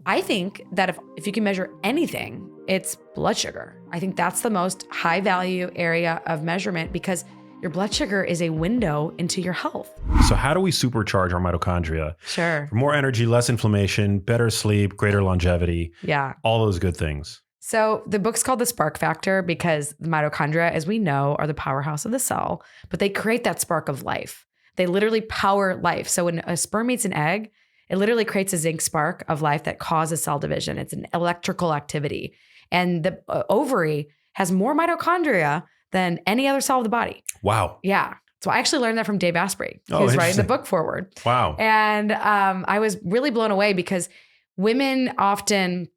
I think that if you can measure anything, it's blood sugar. I think that's the most high value area of measurement because your blood sugar is a window into your health. So how do we supercharge our mitochondria? Sure. For more energy, less inflammation, better sleep, greater longevity. Yeah. All those good things. So the book's called The Spark Factor because the mitochondria, as we know, are the powerhouse of the cell, but they create that spark of life. They literally power life. So when a sperm meets an egg, it literally creates a zinc spark of life that causes cell division. It's an electrical activity. And the ovary has more mitochondria than any other cell of the body. Wow. Yeah. So I actually learned that from Dave Asprey, who's writing the book forward. Wow. And I was really blown away because women often,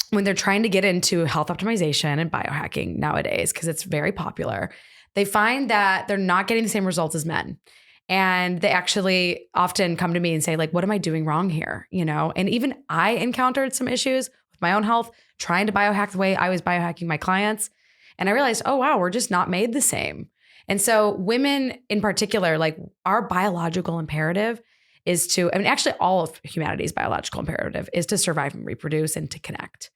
when they're trying to get into health optimization and biohacking nowadays, because it's very popular, they find that they're not getting the same results as men. And they actually often come to me and say, like, what am I doing wrong here? You know, and even I encountered some issues with my own health, trying to biohack the way I was biohacking my clients. And I realized, oh, wow, we're just not made the same. And so women in particular, like our biological imperative is to, I mean, actually all of humanity's biological imperative is to survive and reproduce and to connect.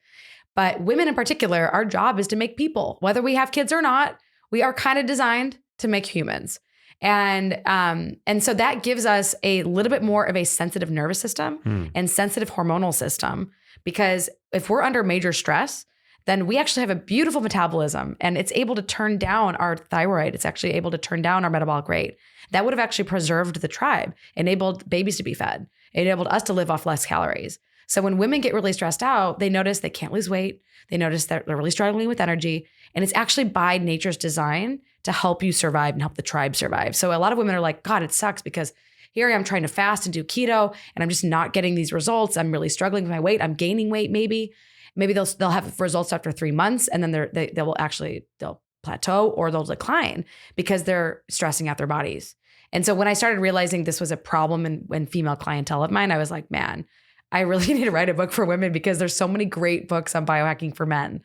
But women in particular, our job is to make people. Whether we have kids or not, we are kind of designed to make humans. And so that gives us a little bit more of a sensitive nervous system and sensitive hormonal system, because if we're under major stress, then we actually have a beautiful metabolism and it's able to turn down our thyroid. It's actually able to turn down our metabolic rate. That would have actually preserved the tribe, enabled babies to be fed, enabled us to live off less calories. So when women get really stressed out, they notice they can't lose weight. They notice that they're really struggling with energy. And it's actually by nature's design to help you survive and help the tribe survive. So a lot of women are like, God, it sucks because here I am trying to fast and do keto and I'm just not getting these results. I'm really struggling with my weight. I'm gaining weight maybe. Maybe they'll have results after 3 months and then they'll plateau or they'll decline because they're stressing out their bodies. And so when I started realizing this was a problem in female clientele of mine, I was like, man, I really need to write a book for women because there's so many great books on biohacking for men.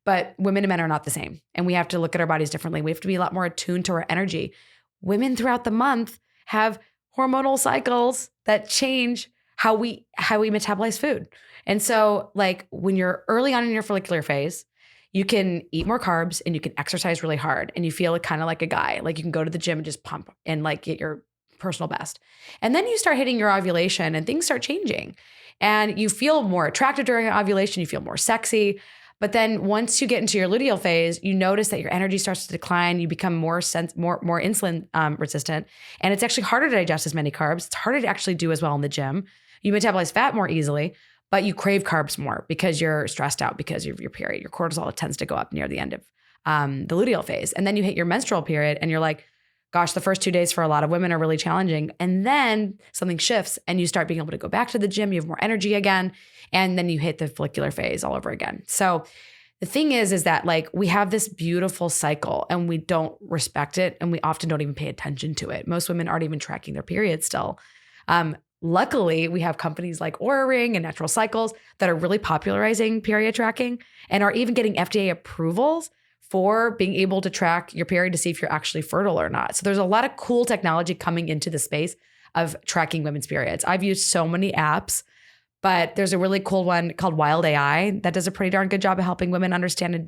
But women and men are not the same. And we have to look at our bodies differently. We have to be a lot more attuned to our energy. Women throughout the month have hormonal cycles that change how we metabolize food. And so like when you're early on in your follicular phase, you can eat more carbs and you can exercise really hard and you feel kind of like a guy. Like you can go to the gym and just pump and like get your personal best. And then you start hitting your ovulation and things start changing. And you feel more attractive during ovulation, you feel more sexy. But then once you get into your luteal phase, you notice that your energy starts to decline. You become more insulin resistant. And it's actually harder to digest as many carbs. It's harder to actually do as well in the gym. You metabolize fat more easily, but you crave carbs more because you're stressed out because of your period. Your cortisol tends to go up near the end of the luteal phase. And then you hit your menstrual period and you're like, gosh, the first 2 days for a lot of women are really challenging. And then something shifts and you start being able to go back to the gym. You have more energy again. And then you hit the follicular phase all over again. So the thing is that like we have this beautiful cycle and we don't respect it. And we often don't even pay attention to it. Most women aren't even tracking their periods still. Luckily, we have companies like Oura Ring and Natural Cycles that are really popularizing period tracking and are even getting FDA approvals for being able to track your period to see if you're actually fertile or not. So there's a lot of cool technology coming into the space of tracking women's periods. I've used so many apps, but there's a really cool one called Wild AI that does a pretty darn good job of helping women understand and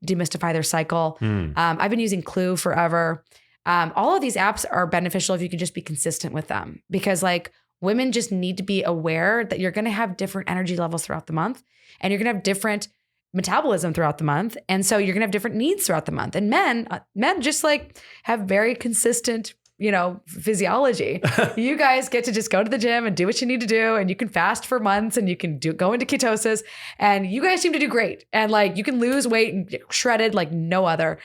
demystify their cycle. I've been using Clue forever. All of these apps are beneficial if you can just be consistent with them, because like women just need to be aware that you're going to have different energy levels throughout the month and you're going to have different metabolism throughout the month. And so you're going to have different needs throughout the month. And men just like have very consistent, physiology. You guys get to just go to the gym and do what you need to do. And you can fast for months and you can go into ketosis and you guys seem to do great. And like, you can lose weight and get shredded like no other.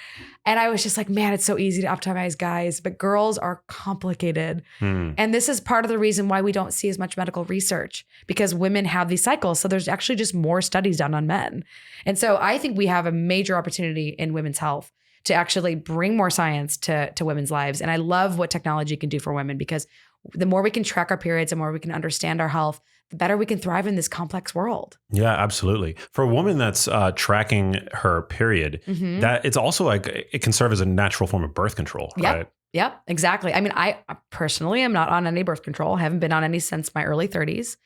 And I was just like, man, it's so easy to optimize guys, but girls are complicated. And this is part of the reason why we don't see as much medical research, because women have these cycles. So there's actually just more studies done on men. And so I think we have a major opportunity in women's health to actually bring more science to women's lives. And I love what technology can do for women, because the more we can track our periods, the more we can understand our health, the better we can thrive in this complex world. Yeah, absolutely. For a woman that's tracking her period, that it's also like it can serve as a natural form of birth control, right? Yep, exactly. I mean, I personally am not on any birth control. I haven't been on any since my early 30s.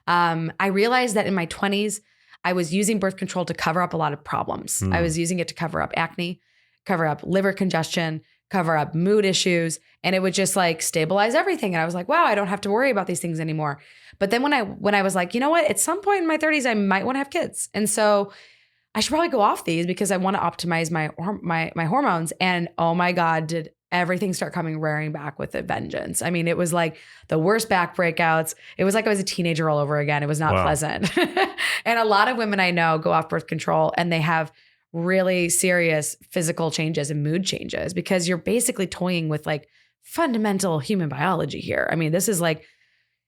I realized that in my 20s, I was using birth control to cover up a lot of problems. I was using it to cover up acne, cover up liver congestion, cover up mood issues, and it would just like stabilize everything. And I was like, wow, I don't have to worry about these things anymore. But then when I was like, you know what, at some point in my 30s, I might want to have kids. And so I should probably go off these because I want to optimize my hormones. And oh my God, did everything start coming rearing back with a vengeance. I mean, it was like the worst back breakouts. It was like I was a teenager all over again. It was not pleasant. And a lot of women I know go off birth control and they have really serious physical changes and mood changes because you're basically toying with like fundamental human biology here. I mean, this is like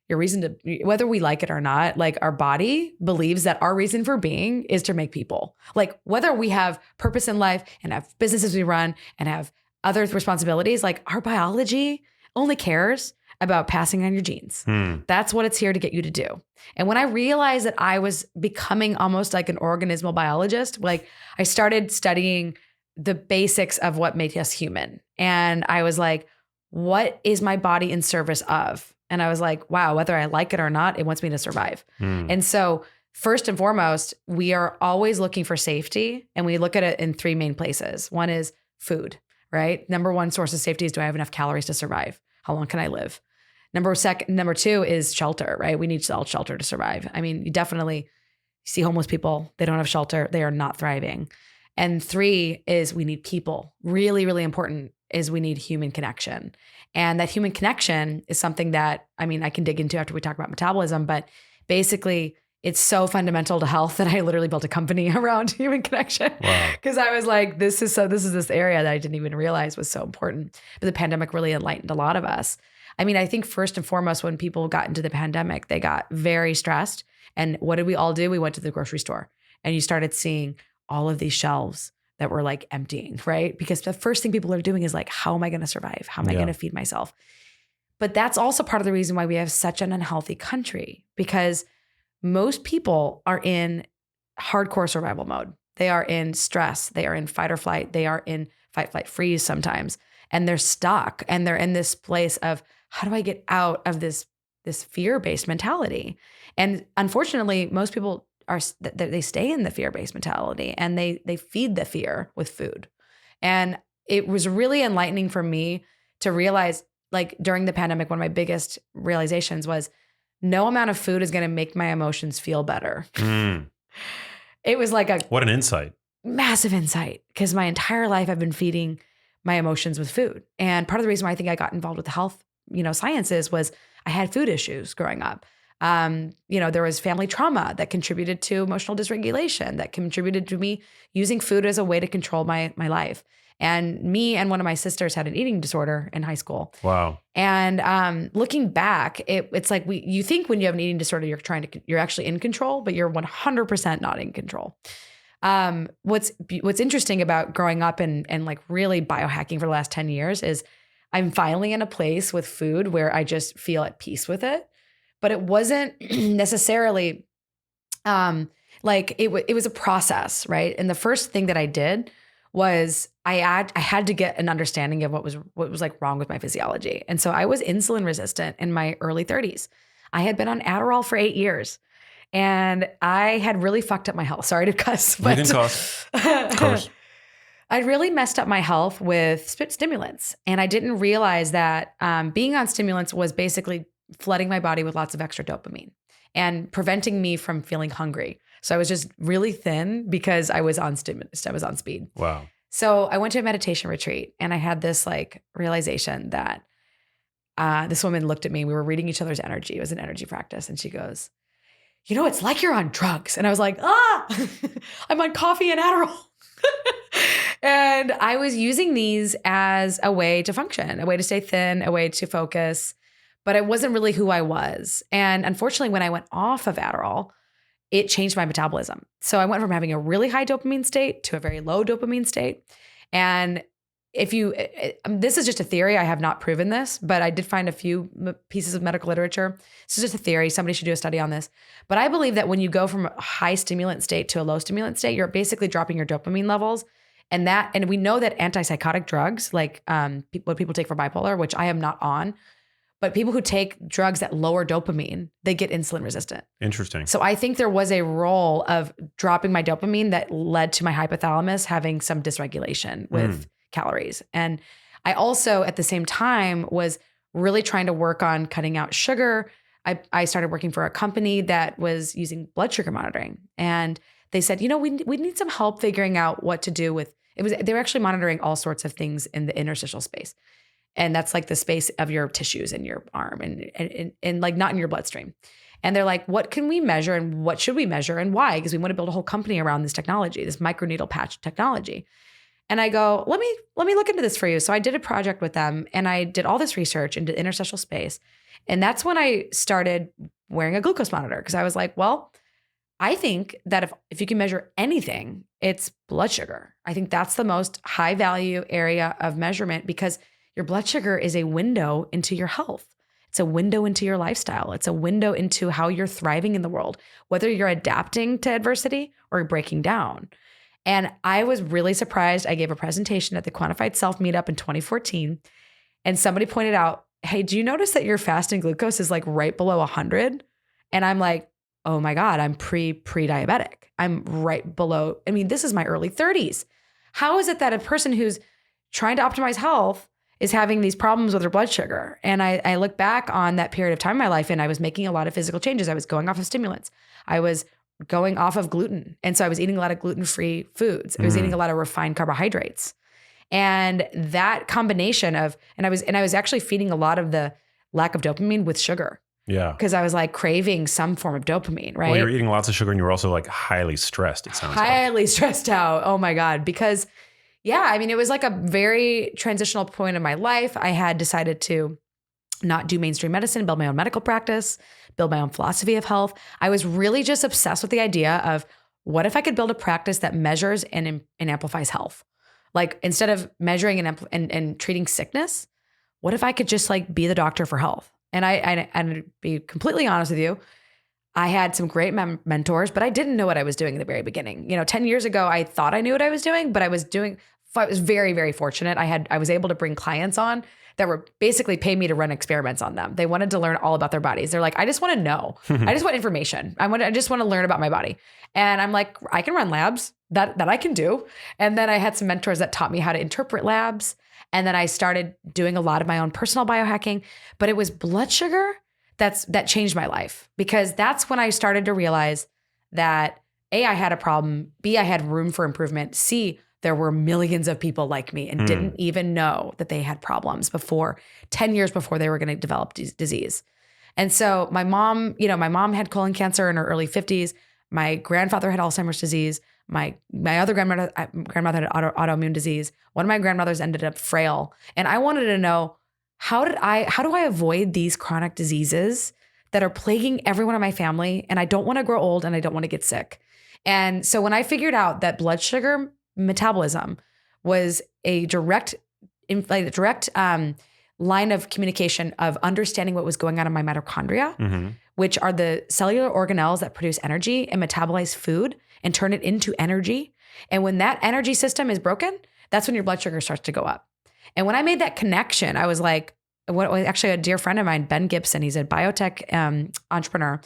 your reason to, whether we like it or not, like our body believes that our reason for being is to make people. Like whether we have purpose in life and have businesses we run and have other responsibilities, like our biology only cares about passing on your genes. That's what it's here to get you to do. And when I realized that I was becoming almost like an organismal biologist, like I started studying the basics of what made us human. And I was like, what is my body in service of? And I was like, wow, whether I like it or not, it wants me to survive. And so first and foremost, we are always looking for safety. And we look at it in three main places. One is food, right? Number one source of safety is, do I have enough calories to survive? How long can I live? Number two is shelter, right? We need shelter to survive. I mean, you definitely see homeless people, they don't have shelter, they are not thriving. And three is we need people. Really, really important is we need human connection. And that human connection is something that, I mean, I can dig into after we talk about metabolism, but basically it's so fundamental to health that I literally built a company around human connection. Because I was like, this is this area that I didn't even realize was so important. But the pandemic really enlightened a lot of us. I mean, I think first and foremost, when people got into the pandemic, they got very stressed. And what did we all do? We went to the grocery store and you started seeing all of these shelves that were like emptying, right? Because the first thing people are doing is like, how am I going to survive? How am I going to feed myself? But that's also part of the reason why we have such an unhealthy country, because most people are in hardcore survival mode. They are in stress. They are in fight or flight. They are in fight, flight, freeze sometimes. And they're stuck and they're in this place of, how do I get out of this fear-based mentality? And unfortunately, most people they stay in the fear-based mentality and they feed the fear with food. And it was really enlightening for me to realize, like during the pandemic, one of my biggest realizations was no amount of food is going to make my emotions feel better. It was like what an insight. Massive insight, because my entire life I've been feeding my emotions with food. And part of the reason why I think I got involved with the health, sciences was I had food issues growing up. There was family trauma that contributed to emotional dysregulation, that contributed to me using food as a way to control my life. And me and one of my sisters had an eating disorder in high school. Wow. And looking back, it's like you think when you have an eating disorder, you're actually in control, but you're 100% not in control. What's interesting about growing up and like really biohacking for the last 10 years is I'm finally in a place with food where I just feel at peace with it. But it wasn't necessarily like it was a process, right? And the first thing that I did was I had to get an understanding of what was like wrong with my physiology. And so I was insulin resistant in my early 30s. I had been on Adderall for 8 years. And I had really fucked up my health. Sorry to cuss. But you can cuss. Of course. I really messed up my health with stimulants. And I didn't realize that being on stimulants was basically flooding my body with lots of extra dopamine and preventing me from feeling hungry. So I was just really thin because I was on stimulants. I was on speed. Wow. So I went to a meditation retreat and I had this like realization that this woman looked at me. We were reading each other's energy. It was an energy practice. And she goes, it's like you're on drugs. And I was like, I'm on coffee and Adderall. And I was using these as a way to function, a way to stay thin, a way to focus, but it wasn't really who I was. And unfortunately, when I went off of Adderall, it changed my metabolism. So I went from having a really high dopamine state to a very low dopamine state. And this is just a theory. I have not proven this, but I did find a few pieces of medical literature. This is just a theory. Somebody should do a study on this. But I believe that when you go from a high stimulant state to a low stimulant state, you're basically dropping your dopamine levels. And we know that antipsychotic drugs, like what people take for bipolar, which I am not on, But people who take drugs that lower dopamine, they get insulin resistant. Interesting. So I think there was a role of dropping my dopamine that led to my hypothalamus having some dysregulation with calories. And I also, at the same time, was really trying to work on cutting out sugar. I started working for a company that was using blood sugar monitoring. And they said, we need some help figuring out what to do with it. They were actually monitoring all sorts of things in the interstitial space. And that's like the space of your tissues in your arm and like not in your bloodstream. And they're like, what can we measure and what should we measure and why? Because we want to build a whole company around this technology, this microneedle patch technology. And I go, let me look into this for you. So I did a project with them and I did all this research into interstitial space. And that's when I started wearing a glucose monitor because I was like, well, I think that if you can measure anything, it's blood sugar. I think that's the most high value area of measurement because your blood sugar is a window into your health. It's a window into your lifestyle. It's a window into how you're thriving in the world, whether you're adapting to adversity or breaking down. And I was really surprised. I gave a presentation at the Quantified Self meetup in 2014, and somebody pointed out, hey, do you notice that your fasting glucose is like right below 100? And I'm like, oh my God, I'm pre-diabetic. I'm right below. I mean, this is my early 30s. How is it that a person who's trying to optimize health is having these problems with their blood sugar? And I look back on that period of time in my life and I was making a lot of physical changes. I was going off of stimulants. I was going off of gluten. And so I was eating a lot of gluten-free foods. I was eating a lot of refined carbohydrates. And that combination of, and I was actually feeding a lot of the lack of dopamine with sugar. Yeah. Because I was like craving some form of dopamine, right? Well, you're eating lots of sugar and you were also like highly stressed, it sounds like. Highly stressed out. Oh my God. Because yeah, I mean, it was like a very transitional point in my life. I had decided to not do mainstream medicine, build my own medical practice, build my own philosophy of health. I was really just obsessed with the idea of what if I could build a practice that measures and amplifies health? Like instead of measuring and treating sickness, what if I could just like be the doctor for health? And to be completely honest with you, I had some great mentors, but I didn't know what I was doing in the very beginning. 10 years ago, I thought I knew what I was doing, but I was very, very fortunate. I was able to bring clients on that were basically paying me to run experiments on them. They wanted to learn all about their bodies. They're like, I just want to know. I just want information. I just want to learn about my body. And I'm like, I can run labs that I can do. And then I had some mentors that taught me how to interpret labs. And then I started doing a lot of my own personal biohacking, but it was blood sugar that changed my life because that's when I started to realize that A, I had a problem, B, I had room for improvement, C, there were millions of people like me and didn't even know that they had problems 10 years before they were going to develop disease. And so my mom had colon cancer in her early 50s. My grandfather had Alzheimer's disease. My other grandmother had autoimmune disease. One of my grandmothers ended up frail. And I wanted to know, how do I avoid these chronic diseases that are plaguing everyone in my family? And I don't want to grow old and I don't want to get sick. And so when I figured out that blood sugar metabolism was a direct line of communication of understanding what was going on in my mitochondria, which are the cellular organelles that produce energy and metabolize food and turn it into energy. And when that energy system is broken, that's when your blood sugar starts to go up. And when I made that connection, I was like, actually a dear friend of mine, Ben Gibson, he's a biotech entrepreneur.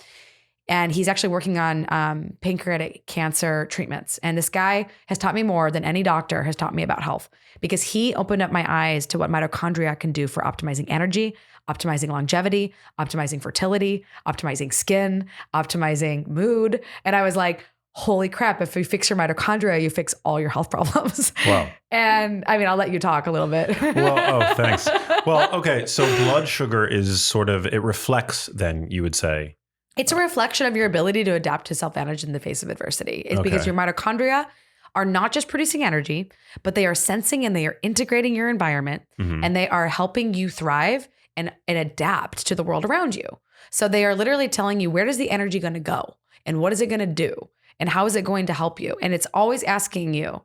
And he's actually working on pancreatic cancer treatments. And this guy has taught me more than any doctor has taught me about health because he opened up my eyes to what mitochondria can do for optimizing energy, optimizing longevity, optimizing fertility, optimizing skin, optimizing mood. And I was like, holy crap, if you fix your mitochondria, you fix all your health problems. Wow. And I mean, I'll let you talk a little bit. Well, thanks. Well, okay. So blood sugar is it reflects then, you would say. It's a reflection of your ability to adapt to self-manage in the face of adversity. It's because your mitochondria are not just producing energy, but they are sensing and they are integrating your environment and they are helping you thrive and adapt to the world around you. So they are literally telling you, where is the energy going to go? And what is it going to do? And how is it going to help you? And it's always asking you,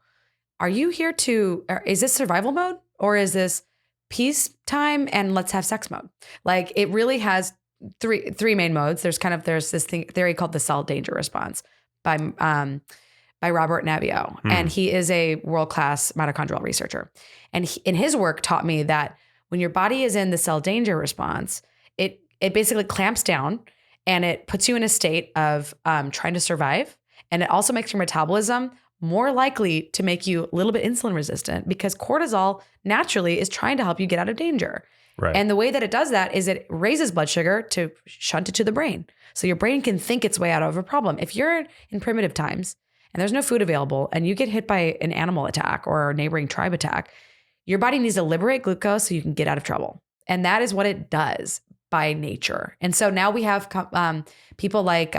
is this survival mode or is this peace time and let's have sex mode? Like it really has three main modes. There's this theory called the cell danger response by Robert Naviaux. And he is a world-class mitochondrial researcher. And in his work taught me that when your body is in the cell danger response, it basically clamps down and it puts you in a state of trying to survive. And it also makes your metabolism more likely to make you a little bit insulin resistant because cortisol naturally is trying to help you get out of danger. Right. And the way that it does that is it raises blood sugar to shunt it to the brain. So your brain can think its way out of a problem. If you're in primitive times and there's no food available and you get hit by an animal attack or a neighboring tribe attack, your body needs to liberate glucose so you can get out of trouble. And that is what it does by nature. And so now we have people like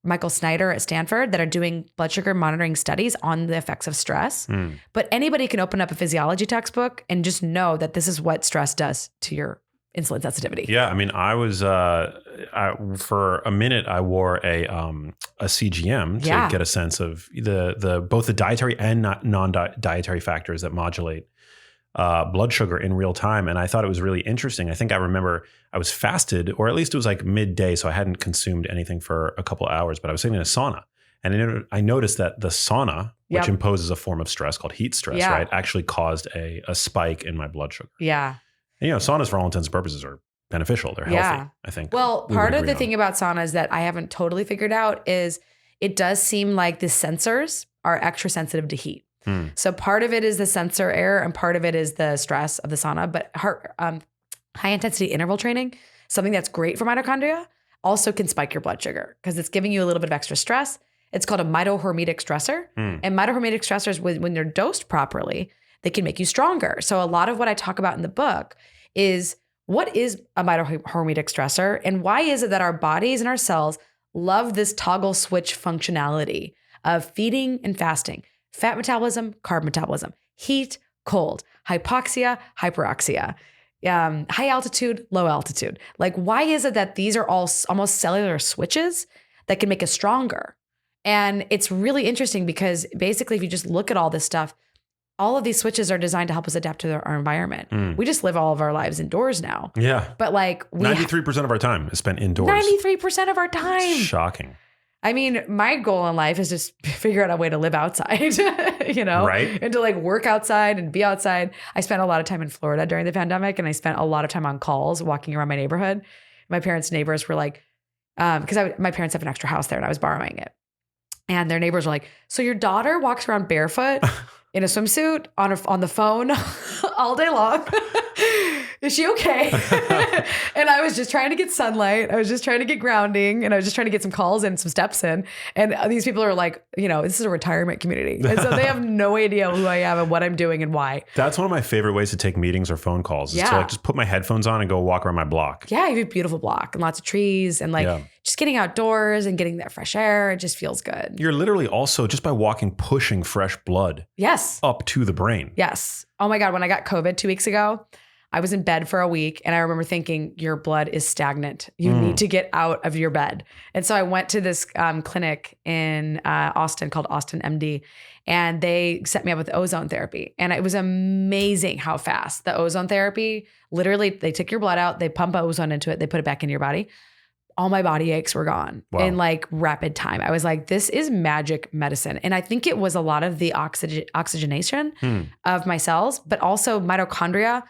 Michael Snyder at Stanford that are doing blood sugar monitoring studies on the effects of stress. But anybody can open up a physiology textbook and just know that this is what stress does to your insulin sensitivity. Yeah. I mean, I was, for a minute, I wore a CGM to get a sense of both the dietary and non-dietary factors that modulate blood sugar in real time. And I thought it was really interesting. I think I remember I was fasted, or at least it was like midday. So I hadn't consumed anything for a couple of hours, but I was sitting in a sauna. And I noticed that the sauna, which imposes a form of stress called heat stress, right, actually caused a spike in my blood sugar. Yeah. And, saunas for all intents and purposes are beneficial. They're healthy, I think. Well, part of the thing about saunas that I haven't totally figured out is it does seem like the sensors are extra sensitive to heat. So part of it is the sensor error and part of it is the stress of the sauna. But high intensity interval training, something that's great for mitochondria, also can spike your blood sugar because it's giving you a little bit of extra stress. It's called a mitohormetic stressor. And mitohormetic stressors, when they're dosed properly, they can make you stronger. So a lot of what I talk about in the book is what is a mitohormetic stressor and why is it that our bodies and our cells love this toggle switch functionality of feeding and fasting. Fat metabolism, carb metabolism, heat, cold, hypoxia, hyperoxia, high altitude, low altitude. Like, why is it that these are all almost cellular switches that can make us stronger? And it's really interesting because basically, if you just look at all this stuff, all of these switches are designed to help us adapt to our environment. We just live all of our lives indoors now. Yeah. But like 93% of our time is spent indoors. 93% of our time. Shocking. I mean, my goal in life is just figure out a way to live outside, Right. And to like work outside and be outside. I spent a lot of time in Florida during the pandemic and I spent a lot of time on calls walking around my neighborhood. My parents' neighbors were like, because my parents have an extra house there and I was borrowing it. And their neighbors were like, so your daughter walks around barefoot in a swimsuit on the phone all day long. Is she okay? And I was just trying to get sunlight. I was just trying to get grounding and I was just trying to get some calls and some steps in. And these people are like, this is a retirement community. And so they have no idea who I am and what I'm doing and why. That's one of my favorite ways to take meetings or phone calls is to like just put my headphones on and go walk around my block. Yeah, you have a beautiful block and lots of trees and just getting outdoors and getting that fresh air. It just feels good. You're literally also just by walking, pushing fresh blood. Yes. Up to the brain. Yes. Oh my God. When I got COVID 2 weeks ago, I was in bed for a week and I remember thinking, your blood is stagnant. You need to get out of your bed. And so I went to this clinic in Austin called Austin MD and they set me up with ozone therapy. And it was amazing how fast the ozone therapy, literally they take your blood out, they pump ozone into it, they put it back in your body. All my body aches were gone in like rapid time. I was like, this is magic medicine. And I think it was a lot of the oxygenation of my cells, but also mitochondria.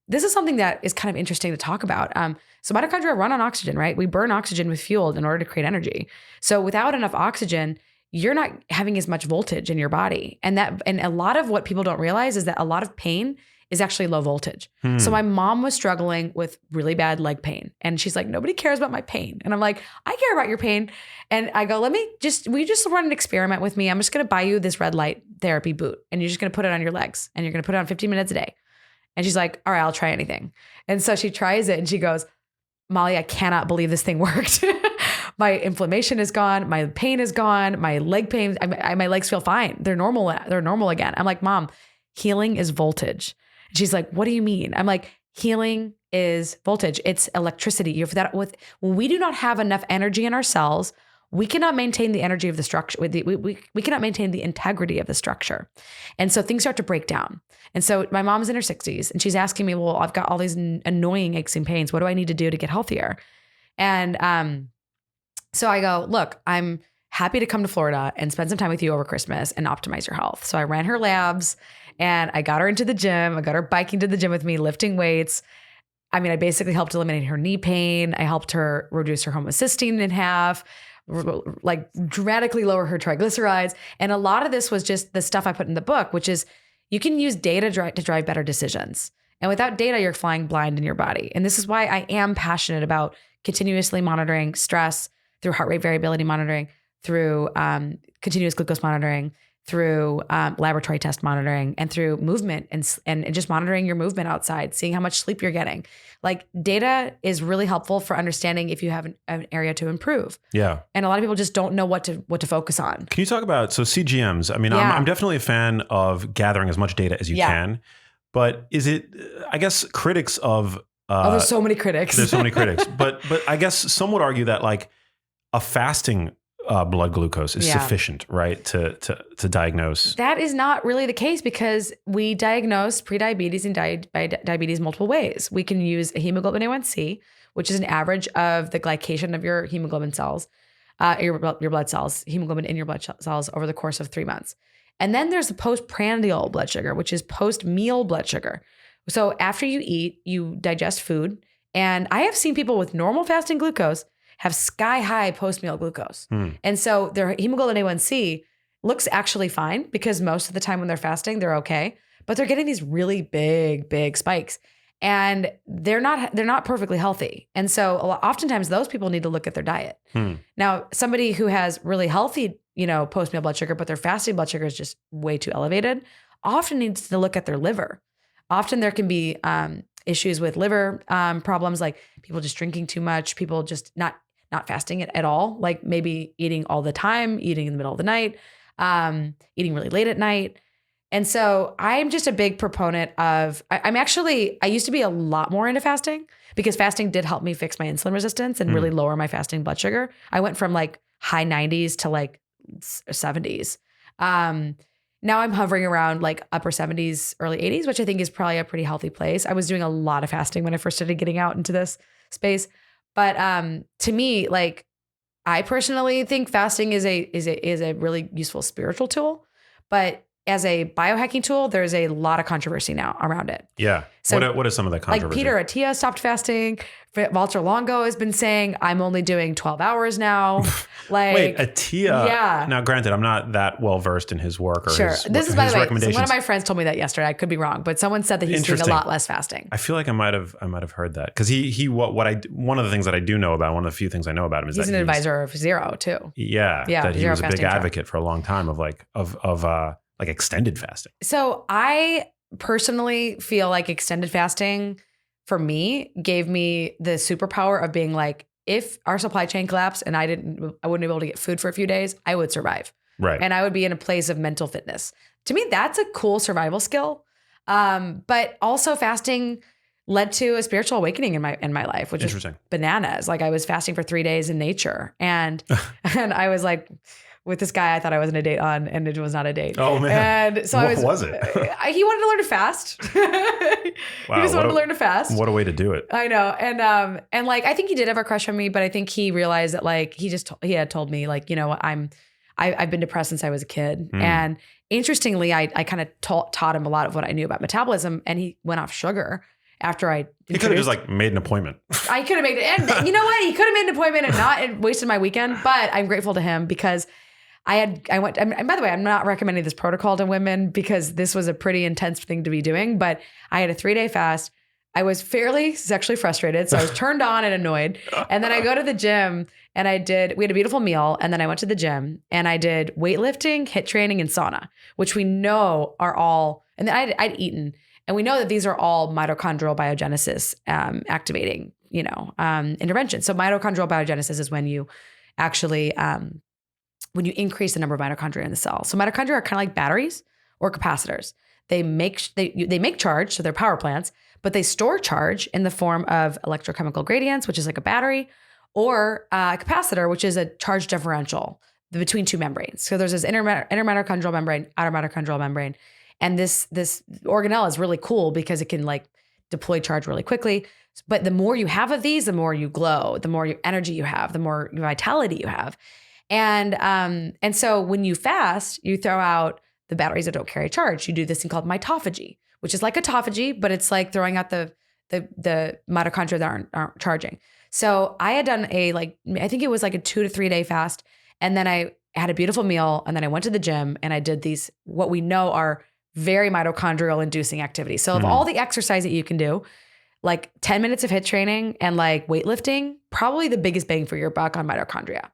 This is something that is kind of interesting to talk about. So mitochondria run on oxygen, right? We burn oxygen with fuel in order to create energy. So without enough oxygen, you're not having as much voltage in your body. And a lot of what people don't realize is that a lot of pain is actually low voltage. So my mom was struggling with really bad leg pain. And she's like, nobody cares about my pain. And I'm like, I care about your pain. And I go, will you just run an experiment with me? I'm just going to buy you this red light therapy boot. And you're just going to put it on your legs. And you're going to put it on 15 minutes a day. And she's like, all right, I'll try anything. And so she tries it and she goes, Molly, I cannot believe this thing worked. My inflammation is gone. My pain is gone. My leg pain, my legs feel fine. They're normal. They're normal again. I'm like, Mom, healing is voltage. And she's like, what do you mean? I'm like, healing is voltage. It's electricity. When we do not have enough energy in our cells, we cannot maintain the energy of the structure. We cannot maintain the integrity of the structure. And so things start to break down. And so my mom's in her 60s and she's asking me, well, I've got all these annoying aches and pains. What do I need to do to get healthier? And so I go, look, I'm happy to come to Florida and spend some time with you over Christmas and optimize your health. So I ran her labs and I got her into the gym. I got her biking to the gym with me, lifting weights. I basically helped eliminate her knee pain. I helped her reduce her homocysteine in half, like dramatically lower her triglycerides. And a lot of this was just the stuff I put in the book, which is you can use data to drive better decisions. And without data, you're flying blind in your body. And this is why I am passionate about continuously monitoring stress through heart rate variability monitoring, through continuous glucose monitoring, through laboratory test monitoring, and through movement and just monitoring your movement outside, seeing how much sleep you're getting. Like data is really helpful for understanding if you have an area to improve. Yeah. And a lot of people just don't know what to focus on. Can you talk about, so CGMs, I'm definitely a fan of gathering as much data as you can, but is it, I guess critics of, there's so many critics. There's so many critics, but I guess some would argue that like a fasting blood glucose is sufficient, right? To diagnose. That is not really the case because we diagnose prediabetes and diabetes multiple ways. We can use a hemoglobin A1C, which is an average of the glycation of your hemoglobin cells, your blood cells, hemoglobin in your blood cells over the course of 3 months. And then there's the postprandial blood sugar, which is post-meal blood sugar. So after you eat, you digest food. And I have seen people with normal fasting glucose have sky high post-meal glucose. And so their hemoglobin A1C looks actually fine because most of the time when they're fasting, they're okay, but they're getting these really big spikes and they're not perfectly healthy. And so oftentimes those people need to look at their diet. Now, somebody who has really healthy, post-meal blood sugar, but their fasting blood sugar is just way too elevated, often needs to look at their liver. Often there can be issues with liver problems, like people just drinking too much, people just not fasting at all, like maybe eating all the time, eating in the middle of the night, eating really late at night. And so I'm just a big proponent of, I used to be a lot more into fasting because fasting did help me fix my insulin resistance and really lower my fasting blood sugar. I went from like high 90s to like 70s. Now I'm hovering around like upper 70s, early 80s, which I think is probably a pretty healthy place. I was doing a lot of fasting when I first started getting out into this space. But to me, like I personally think fasting is a really useful spiritual tool, but as a biohacking tool, there's a lot of controversy now around it. Yeah. So what is some of the controversy? Like Peter Attia stopped fasting. Walter Longo has been saying, I'm only doing 12 hours now. Like, wait, Attia? Yeah. Now, granted, I'm not that well versed in his work or his This is, by the way, recommendations. So one of my friends told me that yesterday. I could be wrong, but someone said that he's doing a lot less fasting. I feel like I might have heard that because one of the things that I do know about, one of the few things I know about him is he's an advisor of Zero too. Yeah. That he was a big advocate for a long time of extended fasting. So I personally feel like extended fasting for me gave me the superpower of being like, if our supply chain collapsed and I wouldn't be able to get food for a few days, I would survive. Right. And I would be in a place of mental fitness. To me, that's a cool survival skill. But also fasting led to a spiritual awakening in my life, which is bananas. Like I was fasting for 3 days in nature and I was like, with this guy I thought I was on a date on, and it was not a date. Oh man! And so what was it? He wanted to learn to fast. Wow, he just wanted to learn to fast. What a way to do it! I know, and like I think he did have a crush on me, but I think he realized that like he had told me like, I've been depressed since I was a kid, and interestingly, I kind of taught him a lot of what I knew about metabolism, and he went off sugar. After he could have just like made an appointment. I could have made it, and you know what? He could have made an appointment and not wasted my weekend. But I'm grateful to him because I went, and by the way, I'm not recommending this protocol to women because this was a pretty intense thing to be doing, but I had a 3-day fast. I was fairly sexually frustrated. So I was turned on and annoyed. And then I go to the gym and we had a beautiful meal. And then I went to the gym and I did weightlifting, HIIT training, and sauna, which we know are all, and then I'd eaten. And we know that these are all mitochondrial biogenesis activating, interventions. So mitochondrial biogenesis is when you actually, when you increase the number of mitochondria in the cell. So mitochondria are kind of like batteries or capacitors. They make charge, so they're power plants, but they store charge in the form of electrochemical gradients, which is like a battery, or a capacitor, which is a charge differential between two membranes. So there's this inner mitochondrial membrane, outer mitochondrial membrane. And this organelle is really cool because it can like deploy charge really quickly. But the more you have of these, the more you glow, the more energy you have, the more vitality you have. And so when you fast, you throw out the batteries that don't carry charge. You do this thing called mitophagy, which is like autophagy, but it's like throwing out the the mitochondria that aren't charging. So I had done I think it was like a 2 to 3 day fast. And then I had a beautiful meal. And then I went to the gym and I did these, what we know are very mitochondrial inducing activities. So of all the exercise that you can do, like 10 minutes of HIIT training and like weightlifting, probably the biggest bang for your buck on mitochondria.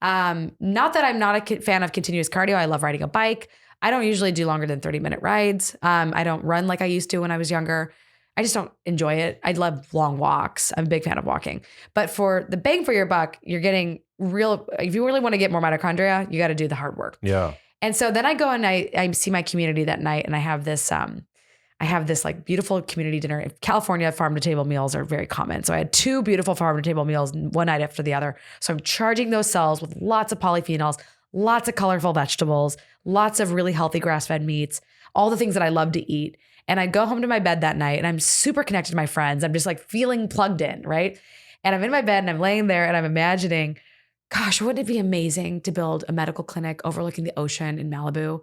Not that I'm not a fan of continuous cardio. I love riding a bike. I don't usually do longer than 30-minute rides. I don't run like I used to when I was younger. I just don't enjoy it. I love long walks. I'm a big fan of walking. But for the bang for your buck, you're getting if you really want to get more mitochondria, you got to do the hard work. Yeah. And so then I go and I see my community that night, and I have this like beautiful community dinner. In California, farm to table meals are very common. So I had 2 beautiful farm to table meals one night after the other. So I'm charging those cells with lots of polyphenols, lots of colorful vegetables, lots of really healthy grass-fed meats, all the things that I love to eat. And I go home to my bed that night and I'm super connected to my friends. I'm just like feeling plugged in, right? And I'm in my bed and I'm laying there and I'm imagining, gosh, wouldn't it be amazing to build a medical clinic overlooking the ocean in Malibu?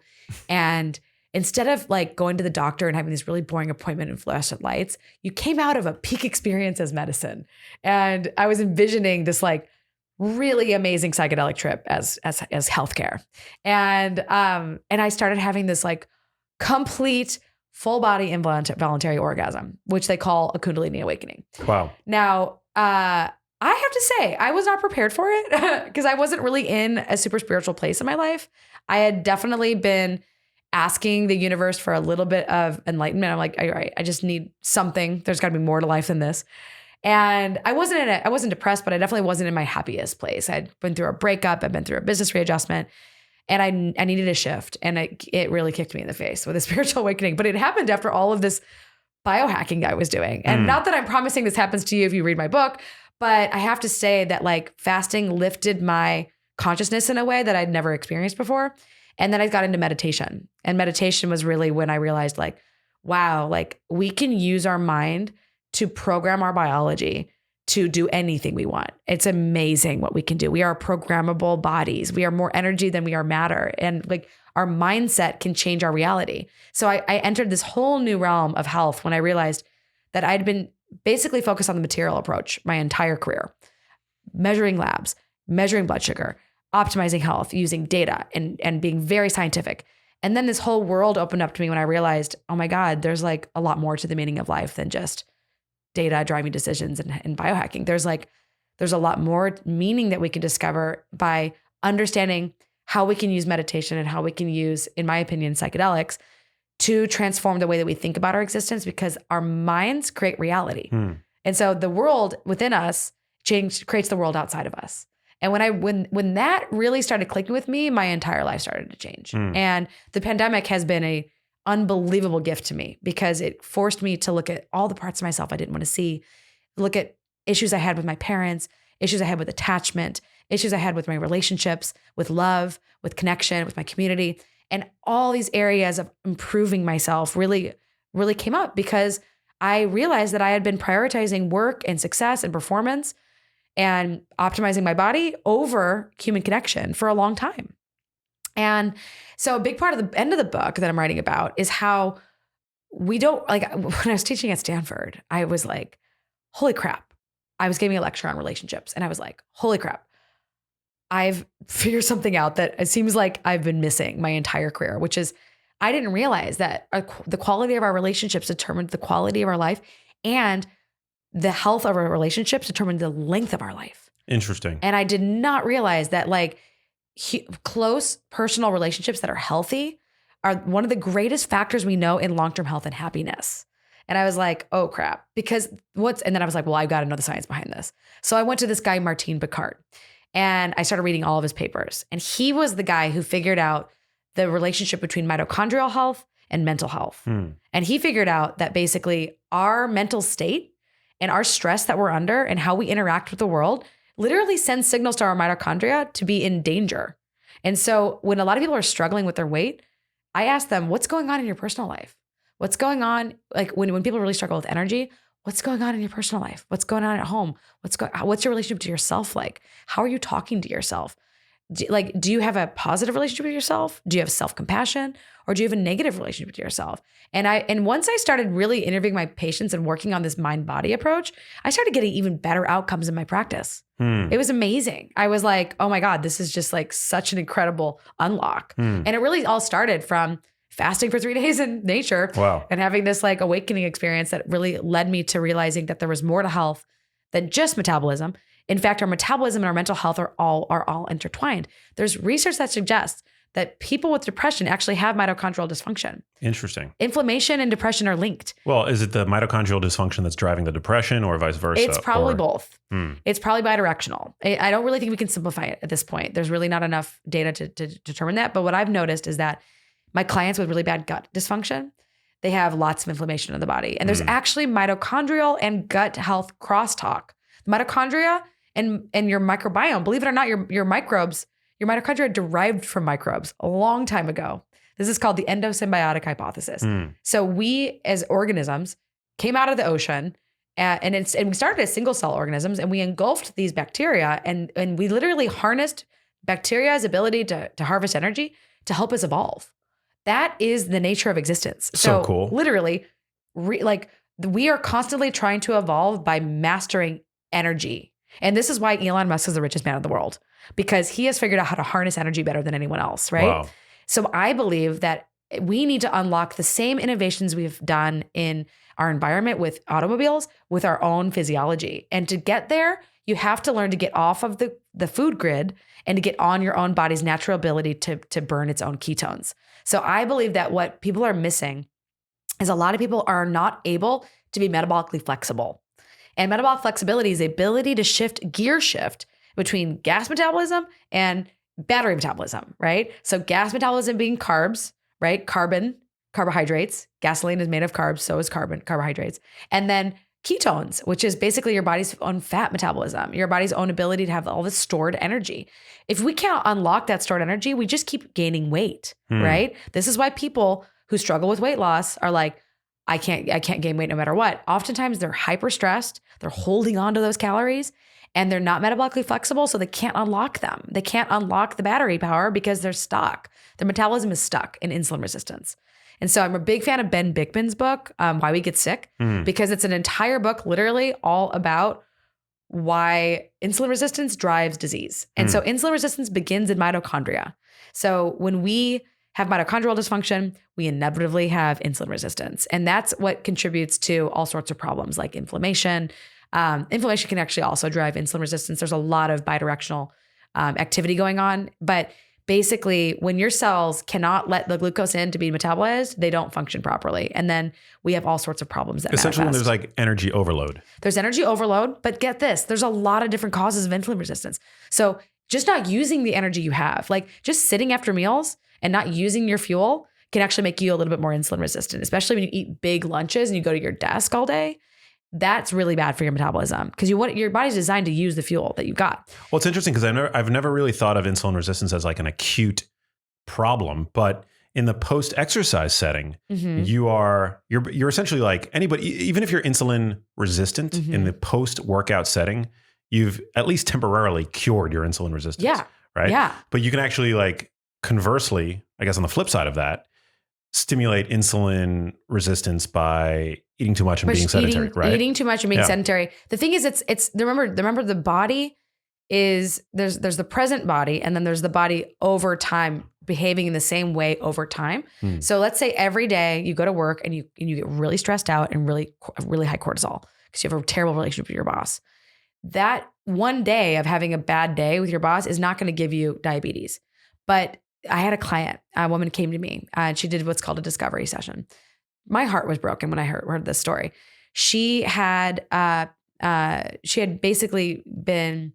And instead of like going to the doctor and having this really boring appointment in fluorescent lights, you came out of a peak experience as medicine. And I was envisioning this like really amazing psychedelic trip as healthcare. And I started having this like complete full body involuntary orgasm, which they call a Kundalini awakening. Wow. Now, I have to say, I was not prepared for it because I wasn't really in a super spiritual place in my life. I had definitely been asking the universe for a little bit of enlightenment. I'm like, all right, I just need something. There's got to be more to life than this. And I wasn't depressed, but I definitely wasn't in my happiest place. I'd been through a breakup. I'd been through a business readjustment. And I needed a shift. And it really kicked me in the face with a spiritual awakening. But it happened after all of this biohacking I was doing. And not that I'm promising this happens to you if you read my book, but I have to say that like fasting lifted my consciousness in a way that I'd never experienced before. And then I got into meditation. And meditation was really when I realized like, wow, like we can use our mind to program our biology to do anything we want. It's amazing what we can do. We are programmable bodies. We are more energy than we are matter. And like our mindset can change our reality. So I entered this whole new realm of health when I realized that I'd been basically focused on the material approach my entire career, measuring labs, measuring blood sugar, optimizing health, using data and being very scientific. And then this whole world opened up to me when I realized, oh my God, there's like a lot more to the meaning of life than just data driving decisions and biohacking. There's a lot more meaning that we can discover by understanding how we can use meditation and how we can use, in my opinion, psychedelics to transform the way that we think about our existence, because our minds create reality. And so the world within us creates the world outside of us. And when that really started clicking with me, my entire life started to change. And the pandemic has been a unbelievable gift to me because it forced me to look at all the parts of myself I didn't want to see, look at issues I had with my parents, issues I had with attachment, issues I had with my relationships, with love, with connection, with my community. And all these areas of improving myself really, really came up because I realized that I had been prioritizing work and success and performance and optimizing my body over human connection for a long time. And so a big part of the end of the book that I'm writing about is how we don't, like when I was teaching at Stanford, I was like, holy crap. I was giving a lecture on relationships and I was like, holy crap. I've figured something out that it seems like I've been missing my entire career, which is I didn't realize that the quality of our relationships determined the quality of our life, and the health of our relationships determined the length of our life. Interesting. And I did not realize that like close personal relationships that are healthy are one of the greatest factors we know in long-term health and happiness. And I was like, oh crap, because and then I was like, well, I've got to know the science behind this. So I went to this guy, Martin Picard, and I started reading all of his papers. And he was the guy who figured out the relationship between mitochondrial health and mental health. And he figured out that basically our mental state and our stress that we're under and how we interact with the world literally sends signals to our mitochondria to be in danger. And so when a lot of people are struggling with their weight, I ask them, what's going on in your personal life? What's going on? Like when people really struggle with energy, what's going on in your personal life? What's going on at home? What's your relationship to yourself like? How are you talking to yourself? Do you have a positive relationship with yourself? Do you have self-compassion, or do you have a negative relationship with yourself? And once I started really interviewing my patients and working on this mind-body approach, I started getting even better outcomes in my practice. It was amazing. I was like, oh my God, this is just like such an incredible unlock. And it really all started from fasting for 3 days in nature. Wow. And having this like awakening experience that really led me to realizing that there was more to health than just metabolism. In fact, our metabolism and our mental health are all intertwined. There's research that suggests that people with depression actually have mitochondrial dysfunction. Interesting. Inflammation and depression are linked. Well, is it the mitochondrial dysfunction that's driving the depression, or vice versa? It's probably both. It's probably bidirectional. I don't really think we can simplify it at this point. There's really not enough data to determine that. But what I've noticed is that my clients with really bad gut dysfunction, they have lots of inflammation in the body. And there's actually mitochondrial and gut health crosstalk. Mitochondria and your microbiome, believe it or not, your microbes, your mitochondria derived from microbes a long time ago. This is called the endosymbiotic hypothesis. So we as organisms came out of the ocean and we started as single cell organisms, and we engulfed these bacteria and we literally harnessed bacteria's ability to harvest energy to help us evolve. That is the nature of existence. So cool. Literally, we are constantly trying to evolve by mastering energy. And this is why Elon Musk is the richest man in the world, because he has figured out how to harness energy better than anyone else, right? Wow. So I believe that we need to unlock the same innovations we've done in our environment with automobiles, with our own physiology. And to get there, you have to learn to get off of the food grid and to get on your own body's natural ability to burn its own ketones. So I believe that what people are missing is a lot of people are not able to be metabolically flexible. And metabolic flexibility is the ability to gear shift between gas metabolism and battery metabolism, right? So gas metabolism being carbs, right? Carbohydrates. Gasoline is made of carbs, so is carbohydrates. And then ketones, which is basically your body's own fat metabolism, your body's own ability to have all this stored energy. If we can't unlock that stored energy, we just keep gaining weight, right? This is why people who struggle with weight loss are like, I can't gain weight no matter what. Oftentimes they're hyper stressed, they're holding on to those calories, and they're not metabolically flexible, so they can't unlock them. They can't unlock the battery power because they're stuck. Their metabolism is stuck in insulin resistance. And so I'm a big fan of Ben Bikman's book, Why We Get Sick, because it's an entire book literally all about why insulin resistance drives disease. And so insulin resistance begins in mitochondria. So when we have mitochondrial dysfunction, we inevitably have insulin resistance. And that's what contributes to all sorts of problems like inflammation. Inflammation can actually also drive insulin resistance. There's a lot of bidirectional activity going on. But basically, when your cells cannot let the glucose in to be metabolized, they don't function properly. And then we have all sorts of problems that essentially manifest. When there's like energy overload. There's energy overload, but get this, there's a lot of different causes of insulin resistance. So just not using the energy you have, like just sitting after meals and not using your fuel can actually make you a little bit more insulin resistant, especially when you eat big lunches and you go to your desk all day. That's really bad for your metabolism because your body's designed to use the fuel that you've got. Well, it's interesting because I've never really thought of insulin resistance as like an acute problem, but in the post-exercise setting, you're essentially like anybody, even if you're insulin resistant in the post-workout setting, you've at least temporarily cured your insulin resistance. Yeah. Right. Yeah. But you can actually like conversely, I guess on the flip side of that, stimulate insulin resistance by eating too much and being sedentary, right? Eating too much and being sedentary. The thing is, it's remember the body is there's the present body and then there's the body over time behaving in the same way over time. So let's say every day you go to work and you get really stressed out and really high cortisol because you have a terrible relationship with your boss. That one day of having a bad day with your boss is not going to give you diabetes. But I had a woman came to me and she did what's called a discovery session. My heart was broken when I heard this story. She had basically been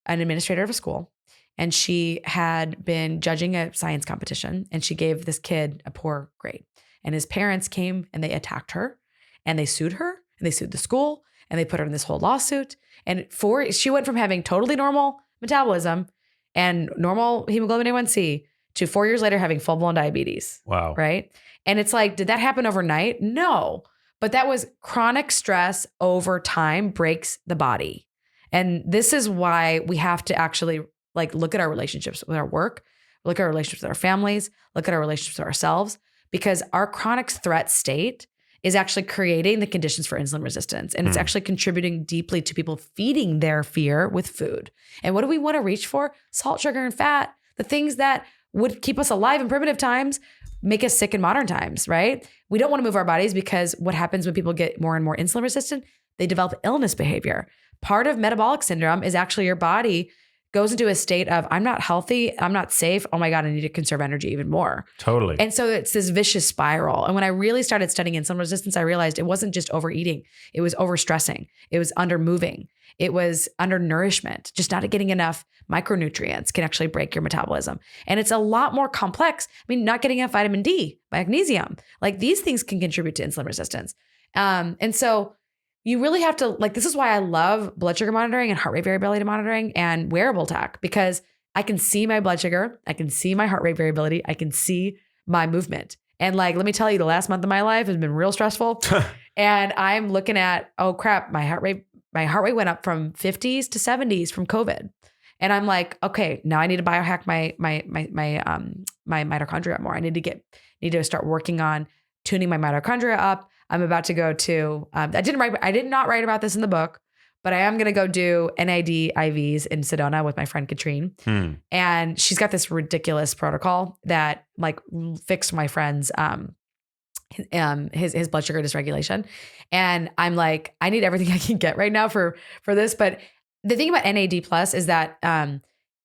an administrator of a school and she had been judging a science competition and she gave this kid a poor grade. And his parents came and they attacked her and they sued her and they sued the school and they put her in this whole lawsuit. And she went from having totally normal metabolism and normal hemoglobin A1C to 4 years later having full-blown diabetes. Wow. Right? And it's like, did that happen overnight? No. But that was chronic stress over time breaks the body. And this is why we have to actually Like look at our relationships with our work, look at our relationships with our families, look at our relationships with ourselves, because our chronic threat state is actually creating the conditions for insulin resistance. And it's actually contributing deeply to people feeding their fear with food. And what do we want to reach for? Salt, sugar, and fat, the things that would keep us alive in primitive times, make us sick in modern times, right? We don't want to move our bodies because what happens when people get more and more insulin resistant? They develop illness behavior. Part of metabolic syndrome is actually your body goes into a state of, I'm not healthy, I'm not safe. Oh my God, I need to conserve energy even more. Totally. And so it's this vicious spiral. And when I really started studying insulin resistance, I realized it wasn't just overeating. It was overstressing. It was under moving. It was undernourishment. Just not getting enough micronutrients can actually break your metabolism. And it's a lot more complex. I mean, not getting enough vitamin D, magnesium, like these things can contribute to insulin resistance. And so you really have to, like, this is why I love blood sugar monitoring and heart rate variability monitoring and wearable tech, because I can see my blood sugar, I can see my heart rate variability, I can see my movement. And like, let me tell you, the last month of my life has been real stressful. And I'm looking at, oh crap, my heart rate went up from 50s to 70s from COVID. And I'm like, okay, now I need to biohack my mitochondria more. I need to start working on tuning my mitochondria up. I'm about to go to, I did not write about this in the book, but I am going to go do NAD IVs in Sedona with my friend Katrine. And she's got this ridiculous protocol that like fixed my friend's, his blood sugar dysregulation. And I'm like, I need everything I can get right now for this. But the thing about NAD plus is that,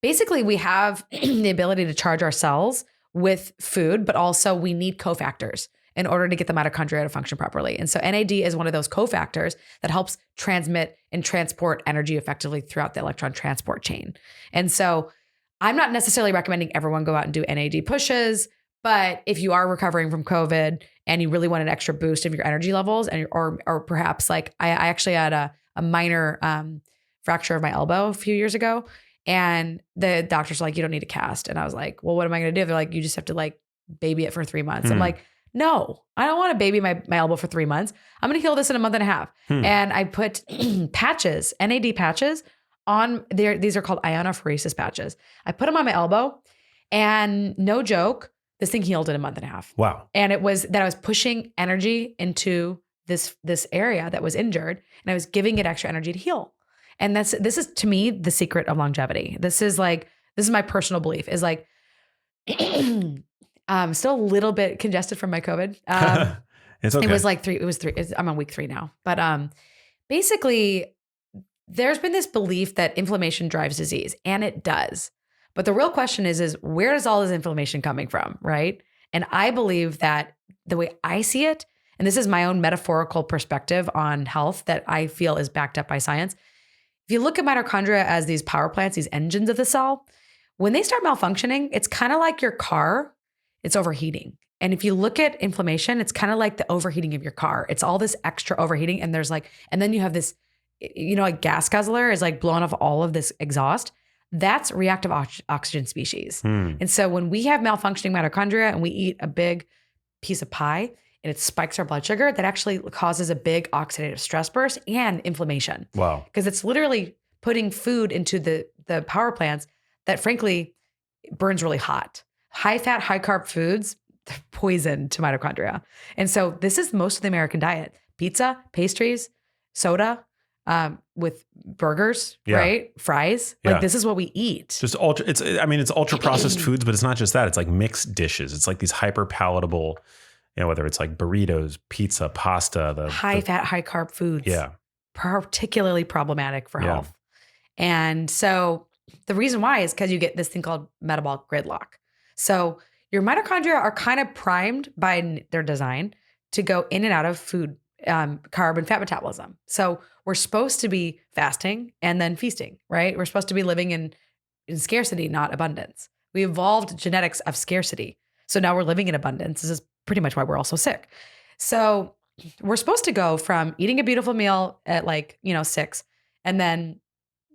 basically we have the ability to charge our cells with food, but also we need cofactors in order to get the mitochondria to function properly. And so NAD is one of those cofactors that helps transmit and transport energy effectively throughout the electron transport chain. And so I'm not necessarily recommending everyone go out and do NAD pushes, but if you are recovering from COVID and you really want an extra boost of your energy levels, and or perhaps like I actually had a minor fracture of my elbow a few years ago, and the doctors were like, you don't need a cast. And I was like, well, what am I going to do? They're like, you just have to like baby it for 3 months. I'm like, no, I don't want to baby my elbow for 3 months. I'm going to heal this in a month and a half. And I put patches, NAD patches on there. These are called ionophoresis patches. I put them on my elbow, and no joke, this thing healed in a month and a half. Wow. And it was that I was pushing energy into this area that was injured, and I was giving it extra energy to heal. And this is to me the secret of longevity. This is my personal belief is like, still a little bit congested from my COVID. It's okay. It was like three. I'm on week 3 now. But basically, there's been this belief that inflammation drives disease, and it does. But the real question is where is all this inflammation coming from, right? And I believe that the way I see it, and this is my own metaphorical perspective on health that I feel is backed up by science. If you look at mitochondria as these power plants, these engines of the cell, when they start malfunctioning, it's kind of like your car. It's overheating. And if you look at inflammation, it's kind of like the overheating of your car. It's all this extra overheating. And and then you have this, like gas guzzler is like blowing off all of this exhaust. That's reactive oxygen species. And so when we have malfunctioning mitochondria and we eat a big piece of pie and it spikes our blood sugar, that actually causes a big oxidative stress burst and inflammation. Wow. Because it's literally putting food into the power plants that frankly burns really hot. High fat, high carb foods, poison to mitochondria. And so this is most of the American diet: pizza, pastries, soda, with burgers, right? Fries. Like this is what we eat. Just it's ultra processed foods, but it's not just that. It's like mixed dishes. It's like these hyper palatable, whether it's like burritos, pizza, pasta, the high fat, high carb foods. Yeah. Particularly problematic for health. And so the reason why is because you get this thing called metabolic gridlock. So your mitochondria are kind of primed by their design to go in and out of food, carb and fat metabolism. So we're supposed to be fasting and then feasting, right? We're supposed to be living in scarcity, not abundance. We evolved genetics of scarcity. So now we're living in abundance. This is pretty much why we're all so sick. So we're supposed to go from eating a beautiful meal at 6 and then,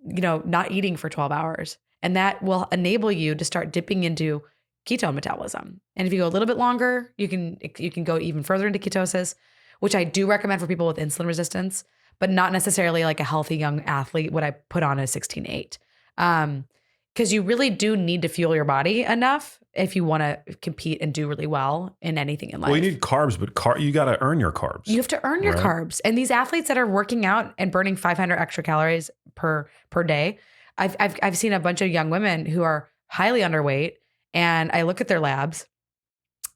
not eating for 12 hours. And that will enable you to start dipping into ketone metabolism. And if you go a little bit longer, you can go even further into ketosis, which I do recommend for people with insulin resistance, but not necessarily like a healthy young athlete. What I put on is 16-8. because you really do need to fuel your body enough if you want to compete and do really well in anything in life. Well, you need carbs, but you got to earn your carbs. You have to earn your carbs. And these athletes that are working out and burning 500 extra calories per day, I've seen a bunch of young women who are highly underweight, and I look at their labs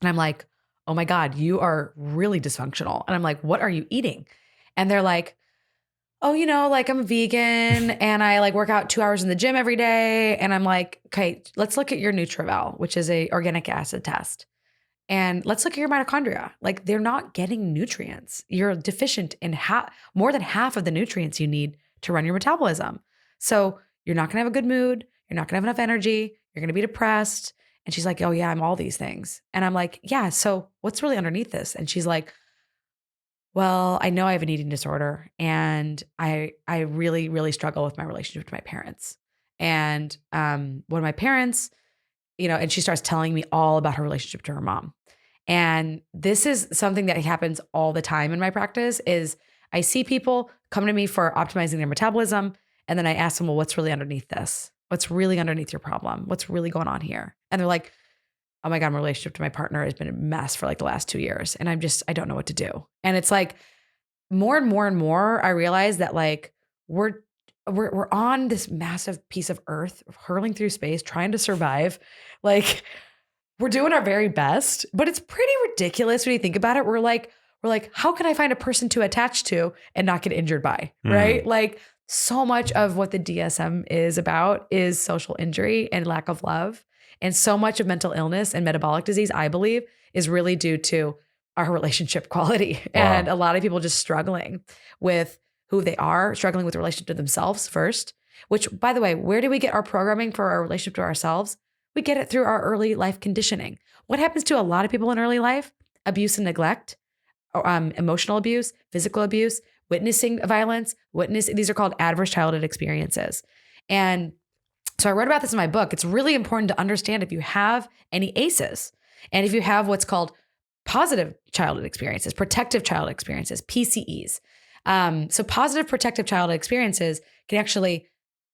and I'm like, oh my God, you are really dysfunctional. And I'm like, what are you eating? And they're like, oh, like I'm a vegan and I like work out 2 hours in the gym every day. And I'm like, okay, let's look at your Nutrival, which is a organic acid test. And let's look at your mitochondria. Like, they're not getting nutrients. You're deficient in more than half of the nutrients you need to run your metabolism. So you're not going to have a good mood. You're not going to have enough energy. You're going to be depressed. And she's like, oh yeah, I'm all these things. And I'm like, yeah, so what's really underneath this? And she's like, well, I know I have an eating disorder, and I really, really struggle with my relationship to my parents. And one of my parents, and she starts telling me all about her relationship to her mom. And this is something that happens all the time in my practice is I see people come to me for optimizing their metabolism. And then I ask them, well, what's really underneath this? What's really underneath your problem? What's really going on here? And they're like, oh my God, my relationship to my partner has been a mess for like the last 2 years. And I don't know what to do. And it's like more and more and more, I realize that like we're on this massive piece of earth hurling through space, trying to survive. Like, we're doing our very best, but it's pretty ridiculous when you think about it. We're like, how can I find a person to attach to and not get injured by? Right? Like, so much of what the DSM is about is social injury and lack of love. And so much of mental illness and metabolic disease, I believe, is really due to our relationship quality. Wow. And a lot of people just struggling with who they are, struggling with the relationship to themselves first, which, by the way, where do we get our programming for our relationship to ourselves? We get it through our early life conditioning. What happens to a lot of people in early life? Abuse and neglect, emotional abuse, physical abuse, witnessing violence, these are called adverse childhood experiences. And so I wrote about this in my book. It's really important to understand if you have any ACEs and if you have what's called positive childhood experiences, protective childhood experiences, PCEs. So positive protective childhood experiences can actually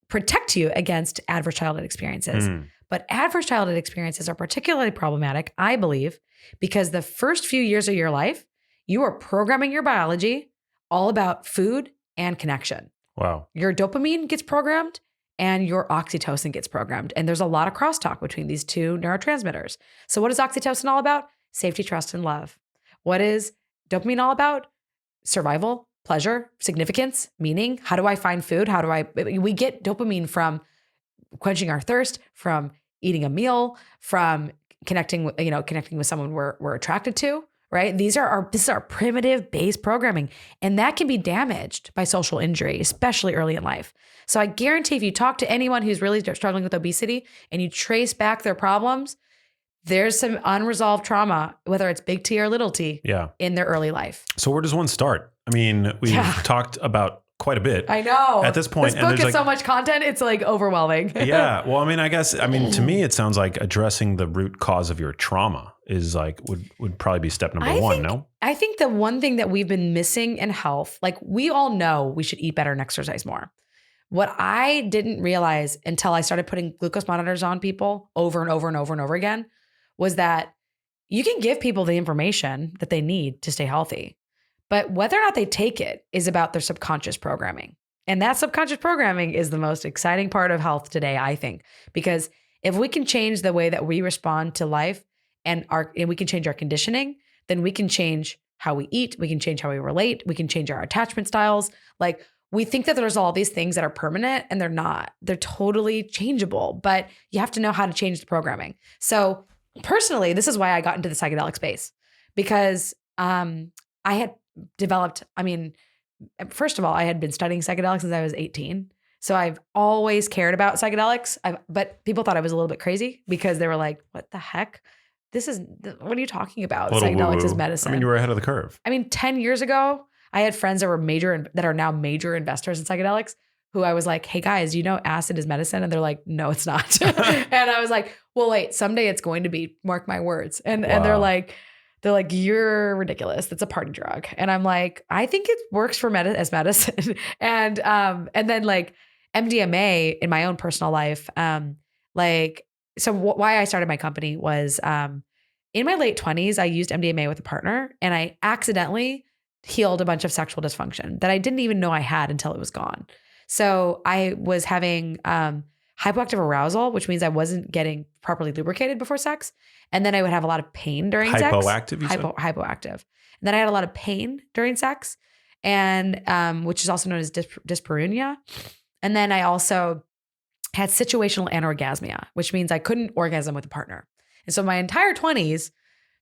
protect you against adverse childhood experiences. But adverse childhood experiences are particularly problematic, I believe, because the first few years of your life, you are programming your biology all about food and connection. Wow. Your dopamine gets programmed and your oxytocin gets programmed. And there's a lot of crosstalk between these two neurotransmitters. So what is oxytocin all about? Safety, trust, and love. What is dopamine all about? Survival, pleasure, significance, meaning. How do I find food? We get dopamine from quenching our thirst, from eating a meal, from connecting with someone we're attracted to, right? This is our primitive base programming. And that can be damaged by social injury, especially early in life. So I guarantee if you talk to anyone who's really struggling with obesity and you trace back their problems, there's some unresolved trauma, whether it's big T or little t, in their early life. So where does one start? I mean, we've talked about quite a bit. I know. At this point. This book is so much content, it's like overwhelming. Yeah. Well, to me, it sounds like addressing the root cause of your trauma is like, would probably be step number one, no? I think the one thing that we've been missing in health, like we all know we should eat better and exercise more. What I didn't realize until I started putting glucose monitors on people over and over and over and over again was that you can give people the information that they need to stay healthy. But whether or not they take it is about their subconscious programming. And that subconscious programming is the most exciting part of health today, I think, because if we can change the way that we respond to life and we can change our conditioning, then we can change how we eat, we can change how we relate, we can change our attachment styles. Like, we think that there's all these things that are permanent, and they're not. They're totally changeable, but you have to know how to change the programming. So personally, this is why I got into the psychedelic space, because I had developed, first of all, I had been studying psychedelics since I was 18. So I've always cared about psychedelics, but people thought I was a little bit crazy because they were like, what the heck? What are you talking about? Psychedelics is medicine. You were ahead of the curve. 10 years ago, I had friends that are now major investors in psychedelics who I was like, hey guys, acid is medicine? And they're like, no, it's not. And I was like, well, wait, someday it's going to be, mark my words. And they're like, you're ridiculous. That's a party drug. And I'm like, I think it works for as medicine. And then like MDMA in my own personal life, Like, so why I started my company was in my late 20s, I used MDMA with a partner and I accidentally healed a bunch of sexual dysfunction that I didn't even know I had until it was gone. So I was having hypoactive arousal, which means I wasn't getting properly lubricated before sex. And then I would have a lot of pain during sex. Hypoactive, you said? Hypoactive. And then I had a lot of pain during sex, and which is also known as dyspareunia. And then I also had situational anorgasmia, which means I couldn't orgasm with a partner. And so my entire 20s,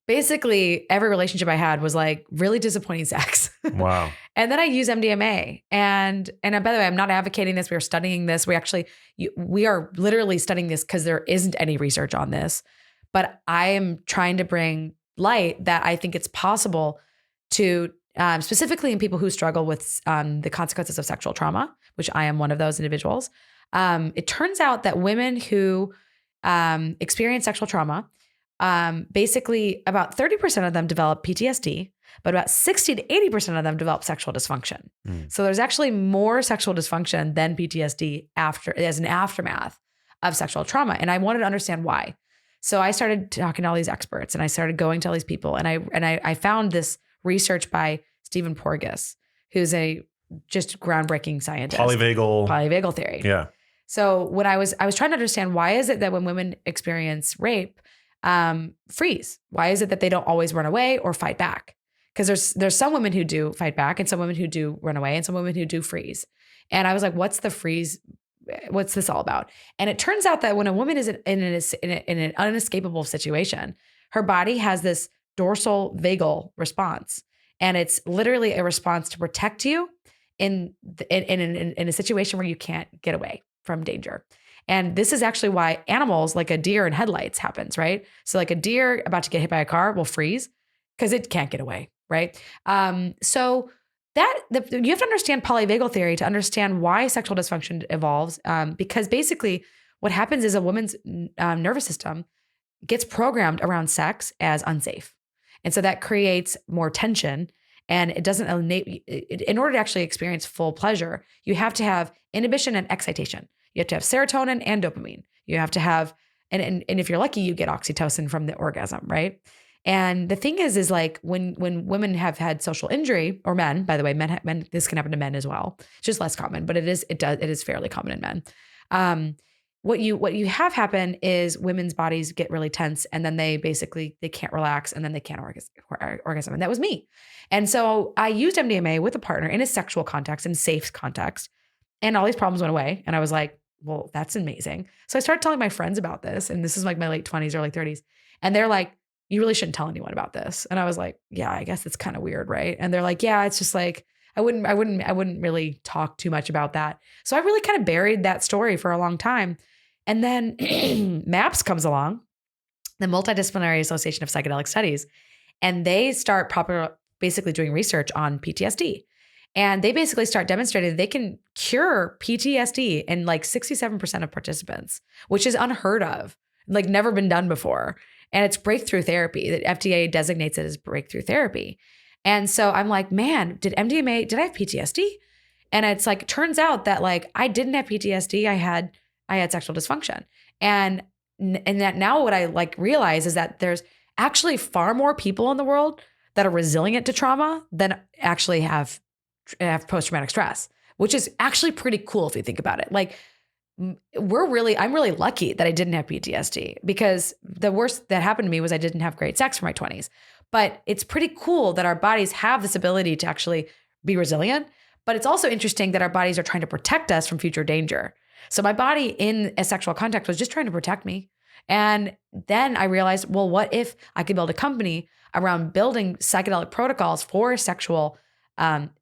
basically every relationship I had was like really disappointing sex. Wow. And then I use MDMA. And by the way, I'm not advocating this. We are studying this. We are literally studying this because there isn't any research on this. But I am trying to bring light that I think it's possible to, specifically in people who struggle with the consequences of sexual trauma, which I am one of those individuals. It turns out that women who experience sexual trauma, basically about 30% of them develop PTSD, but about 60 to 80% of them develop sexual dysfunction. So there's actually more sexual dysfunction than PTSD as an aftermath of sexual trauma. And I wanted to understand why. So I started talking to all these experts and I started going to all these people. And I found this research by Stephen Porges, who's a just groundbreaking scientist. Polyvagal theory. Yeah. So when I was trying to understand, why is it that when women experience rape, freeze? Why is it that they don't always run away or fight back? Because there's some women who do fight back and some women who do run away and some women who do freeze. And I was like, what's the freeze? What's this all about? And it turns out that when a woman is in an unescapable situation, her body has this dorsal vagal response. And it's literally a response to protect you in a situation where you can't get away from danger. And this is actually why animals like a deer in headlights happens, right? So like a deer about to get hit by a car will freeze because it can't get away, right? So you have to understand polyvagal theory to understand why sexual dysfunction evolves, because basically what happens is a woman's nervous system gets programmed around sex as unsafe. And so that creates more tension, and it doesn't in order to actually experience full pleasure, you have to have inhibition and excitation. You have to have serotonin and dopamine. You have to have, and if you're lucky, you get oxytocin from the orgasm, right? And the thing is like when women have had social injury, or men, by the way, men, this can happen to men as well. It's just less common, but it is fairly common in men. What you have happen is women's bodies get really tense, and then they can't relax, and then they can't orgasm. And that was me. And so I used MDMA with a partner in a sexual context, in safe context, and all these problems went away. And I was like, well, that's amazing. So I started telling my friends about this, and this is like my late 20s, early 30s. And they're like, you really shouldn't tell anyone about this. And I was like, yeah, I guess it's kind of weird, right? And they're like, yeah, it's just like, I wouldn't really talk too much about that. So I really kind of buried that story for a long time. And then MAPS comes along, the Multidisciplinary Association of Psychedelic Studies, and they start basically doing research on PTSD. And they basically start demonstrating that they can cure PTSD in like 67% of participants, which is unheard of, like never been done before. And it's breakthrough therapy. The FDA designates it as breakthrough therapy. And so I'm like, man, did I have PTSD? And it's like, turns out that like, I didn't have PTSD. I had sexual dysfunction. And that now what I like realize is that there's actually far more people in the world that are resilient to trauma than actually have post-traumatic stress, which is actually pretty cool if you think about it. Like, I'm really lucky that I didn't have PTSD, because the worst that happened to me was I didn't have great sex for my 20s. But it's pretty cool that our bodies have this ability to actually be resilient. But it's also interesting that our bodies are trying to protect us from future danger. So my body in a sexual contact was just trying to protect me. And then I realized, well, what if I could build a company around building psychedelic protocols for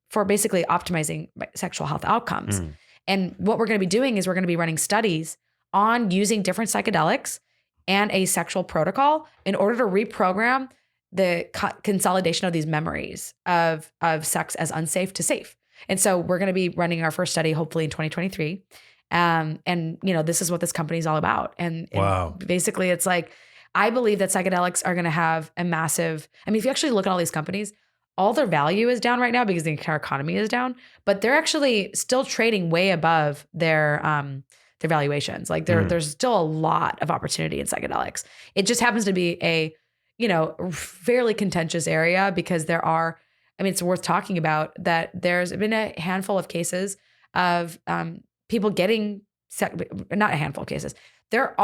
for basically optimizing sexual health outcomes. And what we're going to be doing is we're going to be running studies on using different psychedelics and a sexual protocol in order to reprogram the consolidation of these memories of sex as unsafe to safe. And so we're going to be running our first study hopefully in 2023. And this is what this company is all about. And basically it's like, I believe that psychedelics are going to have a massive, if you actually look at all these companies, all their value is down right now because the entire economy is down, but they're actually still trading way above their their valuations. Like there's still a lot of opportunity in psychedelics. It just happens to be a, fairly contentious area because it's worth talking about that there's been a handful of cases of people getting, not a handful of cases. There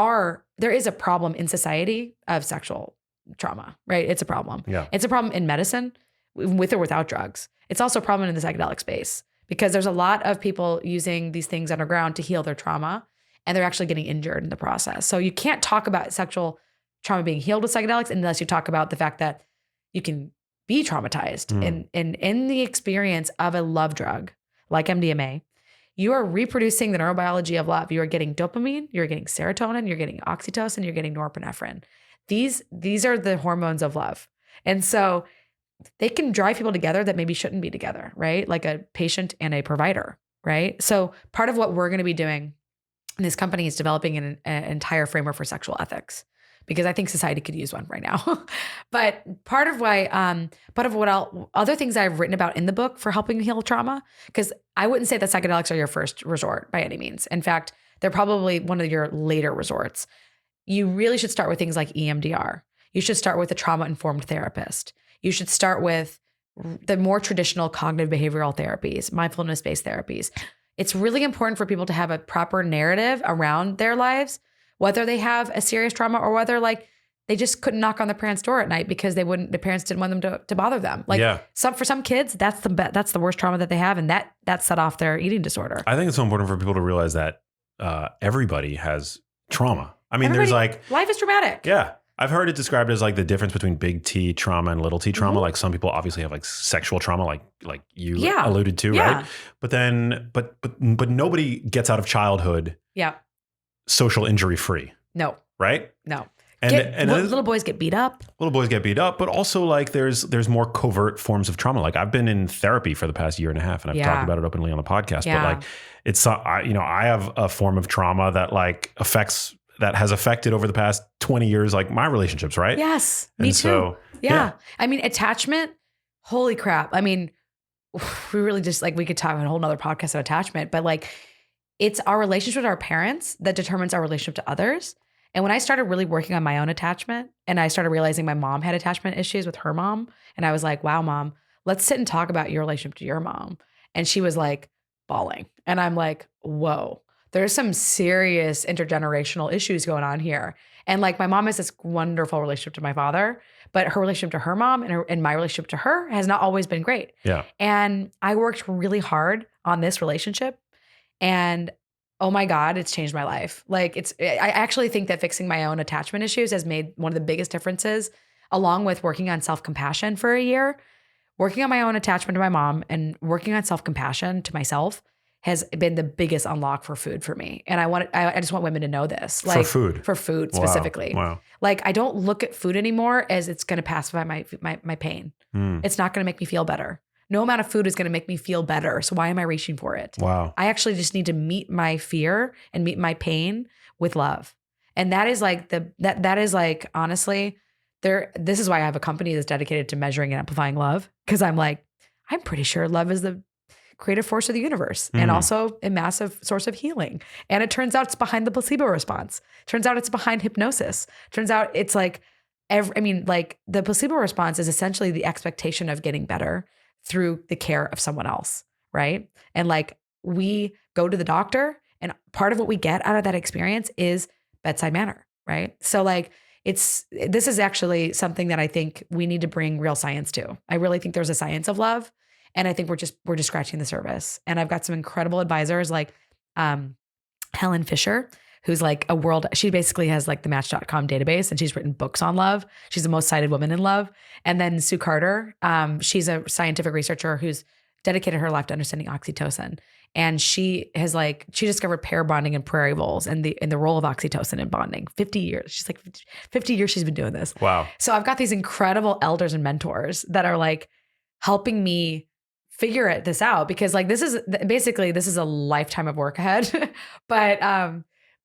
is a problem in society of sexual trauma, right? It's a problem. Yeah. It's a problem in medicine with or without drugs. It's also a problem in the psychedelic space because there's a lot of people using these things underground to heal their trauma and they're actually getting injured in the process. So you can't talk about sexual trauma being healed with psychedelics unless you talk about the fact that you can be traumatized in the experience of a love drug like MDMA. You are reproducing the neurobiology of love. You are getting dopamine, you're getting serotonin, you're getting oxytocin, you're getting norepinephrine. These are the hormones of love. And so they can drive people together that maybe shouldn't be together, right? Like a patient and a provider, right? So part of what we're going to be doing in this company is developing an entire framework for sexual ethics, because I think society could use one right now. But part of other things I've written about in the book for helping heal trauma, because I wouldn't say that psychedelics are your first resort by any means. In fact, they're probably one of your later resorts. You really should start with things like EMDR. You should start with a trauma-informed therapist. You should start with the more traditional cognitive behavioral therapies, mindfulness-based therapies. It's really important for people to have a proper narrative around their lives, whether they have a serious trauma or whether they just couldn't knock on their parents' door at night because the parents didn't want them to bother them. For some kids, that's the worst trauma that they have, and that set off their eating disorder. I think it's so important for people to realize that everybody has trauma. I mean, there's life is traumatic. Yeah. I've heard it described as the difference between big T trauma and little T trauma. Like some people obviously have sexual trauma, like you alluded to, right? But then, but nobody gets out of childhood social injury free. No. Right? No. And little boys get beat up. Little boys get beat up, but also there's more covert forms of trauma. I've been in therapy for the past year and a half, and I've talked about it openly on the podcast. Yeah. But it's I have a form of trauma that has affected over the past 20 years, my relationships, right? Yes, me too. So, yeah. I mean, attachment, holy crap. I mean, we really just we could talk a whole nother podcast on attachment, but it's our relationship with our parents that determines our relationship to others. And when I started really working on my own attachment and I started realizing my mom had attachment issues with her mom, and I was like, wow, Mom, let's sit and talk about your relationship to your mom. And she was bawling. And I'm like, whoa. There's some serious intergenerational issues going on here. And my mom has this wonderful relationship to my father, but her relationship to her mom and my relationship to her has not always been great. Yeah. And I worked really hard on this relationship, and oh my God, it's changed my life. I actually think that fixing my own attachment issues has made one of the biggest differences, along with working on self-compassion for a year. Working on my own attachment to my mom and working on self-compassion to myself has been the biggest unlock for food for me. And I just want women to know this. For food specifically. Wow. I don't look at food anymore as it's going to pacify my pain. It's not going to make me feel better. No amount of food is going to make me feel better. So why am I reaching for it? Wow. I actually just need to meet my fear and meet my pain with love. And that is honestly, this is why I have a company that's dedicated to measuring and amplifying love. Cause I'm pretty sure love is the creative force of the universe and also a massive source of healing. And it turns out it's behind the placebo response. Turns out it's behind hypnosis. Turns out it's the placebo response is essentially the expectation of getting better through the care of someone else. Right. And we go to the doctor, and part of what we get out of that experience is bedside manner. Right. So this is actually something that I think we need to bring real science to. I really think there's a science of love. And I think we're just scratching the surface. And I've got some incredible advisors Helen Fisher, who's she basically has the Match.com database, and she's written books on love. She's the most cited woman in love. And then Sue Carter, she's a scientific researcher who's dedicated her life to understanding oxytocin. And she has she discovered pair bonding in prairie voles and the role of oxytocin in bonding. 50 years. She's 50 years she's been doing this. Wow. So I've got these incredible elders and mentors that are helping me figure this out, because this is a lifetime of work ahead. But